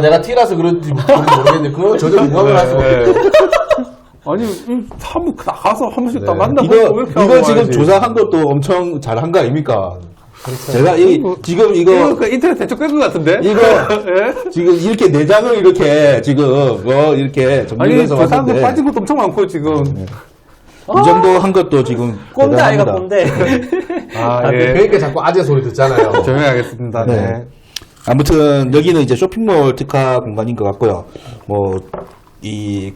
내가 T라서 그런지 모르겠는데 그건 전혀 공감을 할 수가 없어요.
아니, 한번 가서 한 번씩 다
네.
만나보고
이거 지금 조사한 것도 엄청 잘한 거 아닙니까? 제가 지금
이거 그 인터넷 대충 끈 것 같은데?
이거
예?
지금 이렇게 내장을 이렇게 지금 이렇게
아니,
정리해서
저 사람들
왔는데
빠진 것도 엄청 많고, 지금.
이 정도 한 것도 지금
꼰대 아이가
대단합니다.
꼰대.
예.
그러니까 자꾸 아재 소리 듣잖아요.
조용히 하겠습니다.
네.
네.
아무튼 여기는 이제 쇼핑몰 특화 공간인 것 같고요. 뭐 이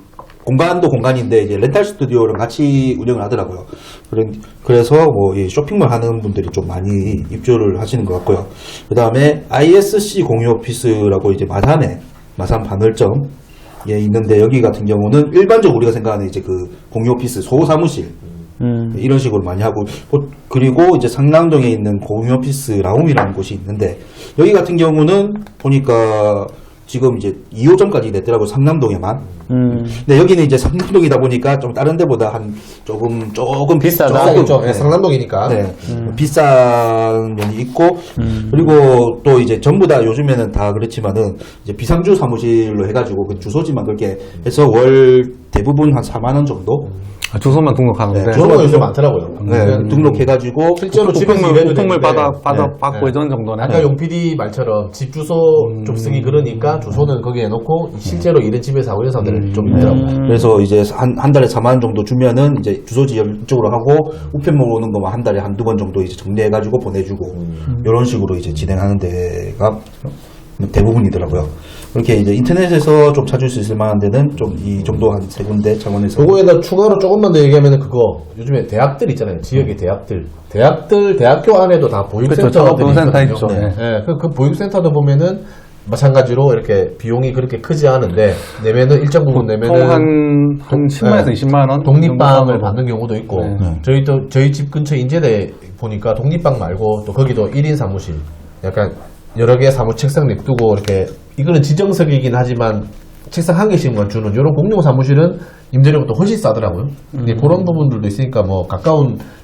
공간도 공간인데 이제 렌탈 스튜디오랑 같이 운영을 하더라고요. 그래서 뭐 이 쇼핑몰 하는 분들이 좀 많이 입주를 하시는 것 같고요. 그 다음에 ISC 공유 오피스라고 이제 마산 반월점 예 있는데 여기 같은 경우는 일반적으로 우리가 생각하는 이제 그 공유 오피스 소사무실 이런 식으로 많이 하고 그리고 이제 상남동에 있는 공유 오피스 라움이라는 곳이 있는데 여기 같은 경우는 보니까 지금 이제 2호점까지 냈더라고 상남동에만. 근데 여기는 이제 상남동이다 보니까 좀 다른 데보다 한 조금
비싸다.
싸겠죠. 네, 상남동이니까.
네. 비싼 면이 있고 그리고 또 이제 전부 다 요즘에는 다 그렇지만은 이제 비상주 사무실로 해가지고 그 주소지만 그렇게 해서 월 대부분 한 4만 원 정도.
주소만 등록하는데.
네,
그런 거 요즘 많더라고요.
네, 등록해가지고
실제로 집에서 일해도
우편물
되는데,
받고 이런 정도네.
아까 용 PD 말처럼 집 주소 좀 쓰기 그러니까 주소는 거기에 놓고 실제로 일은 집에서 하고 이런 사람들 좀 있더라고요.
그래서 이제 한 달에 4만 원 정도 주면은 이제 주소지 이쪽으로 하고 우편물 오는 거만 한 달에 한두 번 정도 이제 정리해가지고 보내주고 이런 식으로 이제 진행하는 데가 대부분이더라고요. 그렇게 이제 인터넷에서 좀 찾을 수 있을 만한 데는 좀 이 정도 한 3군데 창원에서.
그거에다 추가로 조금만 더 얘기하면 그거 요즘에 대학들 있잖아요. 지역의 대학교 안에도 다 보육센터가
보육센터 있죠.
있거든요. 네. 그 보육센터도 보면은 마찬가지로 이렇게 비용이 그렇게 크지 않은데 내면은 일정 부분
보통
내면은
한 10만에서
네.
20만 원?
독립방을 받는 경우도 있고
네.
저희 집 근처 인제대 보니까 독립방 말고 또 거기도 1인 사무실 약간 여러 개 책상 냅두고 이렇게 이거는 지정석이긴 하지만 책상 한 개씩만 주는 이런 공용 사무실은 임대료가 훨씬 싸더라고요. 근데 그런 부분들도 있으니까 뭐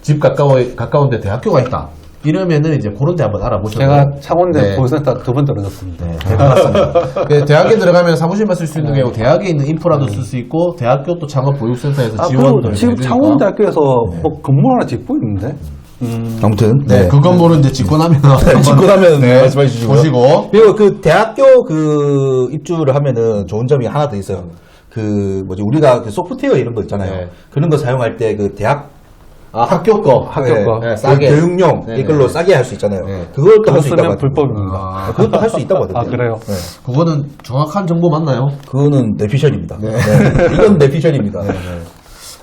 집 가까운데 대학교가 있다. 이러면은 이제 그런 데 한번 알아보셔도
제가 창원대
네.
보센터 2번 떨어졌습니다.
네, 대단하습니다. 대학에 들어가면 사무실만 쓸 수 있는 게 아니고 대학에 있는 인프라도 쓸 수 있고 대학교 또 창업보육센터에서 지원도
그리고 지금
해주니까.
창원대학교에서 뭐 건물 하나 짓고 있는데?
아무튼
네, 그 건물은 이제 짓고 나면
짓고 나면 말씀해 주시고요.
보시고
그리고 그 대학교 그 입주를 하면은 좋은 점이 하나 더 있어요. 그 뭐지 우리가 그 소프트웨어 이런 거 있잖아요.
네.
그런 거 사용할 때 그 대학
학교 거
학교 거.
네, 싸게
교육용
네네.
이걸로 싸게 할 수 있잖아요.
네.
그걸 또
그거
할 수 있다고
쓰면
하더라고요.
불법입니다.
그것도 할 수 있다고 하더라고요.
아, 그래요?
네.
그거는 정확한 정보 맞나요?
그거는 내피셜입니다. 네. 이건 내피셜입니다.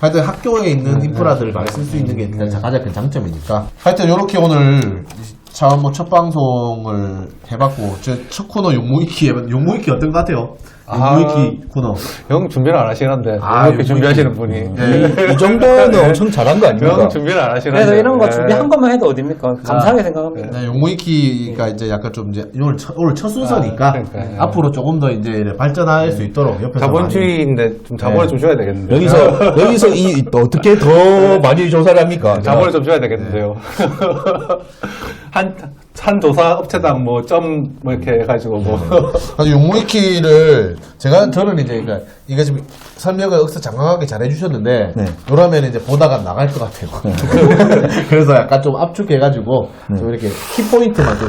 하여튼 학교에 있는 인프라들을 많이 쓸 수 있는 게 가장 큰 장점이니까. 하여튼 이렇게 오늘 처음 첫 방송을 해봤고 제 첫 코너 용무위키 어떤 것 같아요? 용무위키 코너.
형 준비를 안 하시는데
아,
이렇게 준비하시는 분이.
네.
이 정도는 엄청 잘한 거 아닙니까?
형 준비를 안 하시는데.
그래서 이런 거
네.
준비한 것만 해도 어딥니까? 감사하게 생각합니다.
네, 용무위키가 이제 약간 좀 이제 오늘 첫 순서니까
그러니까.
앞으로 조금 더 이제 발전할 수 있도록 옆에서
자본주의인데 좀 자본을
네.
좀 줘야 되겠는데.
여기서 이 어떻게 더 많이 조사를 합니까?
자본을 좀 줘야 되겠는데요. 한 조사 업체당 뭐 점 뭐 이렇게 해가지고 뭐.
아주 용무위키를 저는 이제 그러니까 이거 지금 설명을 억서 장황하게 잘 해주셨는데
네.
이러면 이제 보다가 나갈 것 같아요. 그래서 약간 좀 압축해가지고 좀 이렇게 키포인트만 좀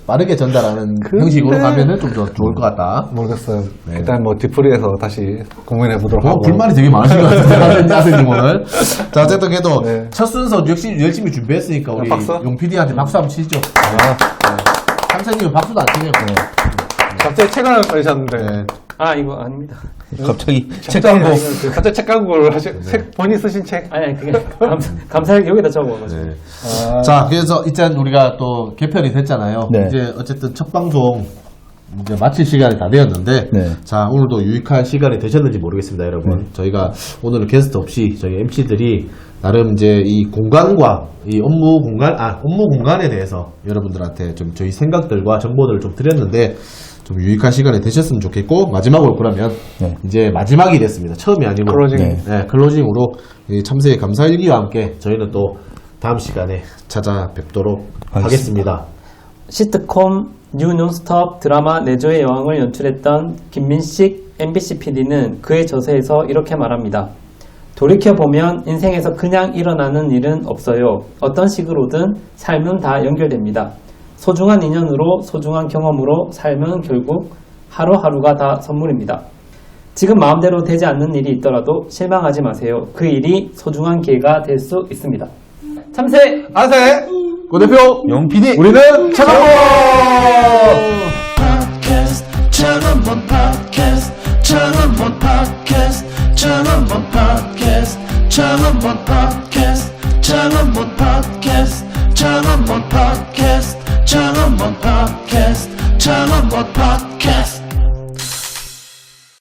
빠르게 전달하는 형식으로 가면은 좀 더 좋을 것 같다.
모르겠어요. 일단 뭐 뒤풀이해서 다시 고민해 보도록 하고.
불만이 되게 많으신 것 같은데 하세님 오늘. 자 어쨌든 그래도
네.
첫 순서 역시 열심히 준비했으니까 우리
박수?
용 PD한테 박수 한번 치죠. 삼사님은 박수도 안 치네요.
갑자기 책 하나 꺼내셨는데.
네.
아, 이거 아닙니다.
갑자기 책 광고.
갑자기 책 광고를 책 본인 쓰신 책.
아니, 그게 감사하게 여기다 적어가지고.
네. 자, 그래서 이제 우리가 또 개편이 됐잖아요.
네.
이제 어쨌든 첫 방송 이제 마칠 시간이 다 되었는데,
네.
자, 오늘도 유익한 시간이 되셨는지 모르겠습니다, 여러분. 저희가 오늘은 게스트 없이 저희 MC들이 나름 이제 이 공간과 이 업무 공간에 대해서 여러분들한테 좀 저희 생각들과 정보들을 좀 드렸는데, 좀 유익한 시간이 되셨으면 좋겠고, 마지막으로 그러면
네.
이제 마지막이 됐습니다. 처음이 아니고.
클로징.
네, 클로징으로 이 참새의 감사일기와 함께 저희는 또 다음 시간에 찾아뵙도록 하겠습니다.
시트콤 뉴 논스톱 드라마 내조의 여왕을 연출했던 김민식 MBC PD는 그의 저서에서 이렇게 말합니다. 돌이켜보면 인생에서 그냥 일어나는 일은 없어요. 어떤 식으로든 삶은 다 연결됩니다. 소중한 인연으로 소중한 경험으로 삶은 결국 하루하루가 다 선물입니다. 지금 마음대로 되지 않는 일이 있더라도 실망하지 마세요. 그 일이 소중한 기회가 될 수 있습니다. 참새!
아세!
고 대표
용 PD.
우리는 차가워.
Podcast.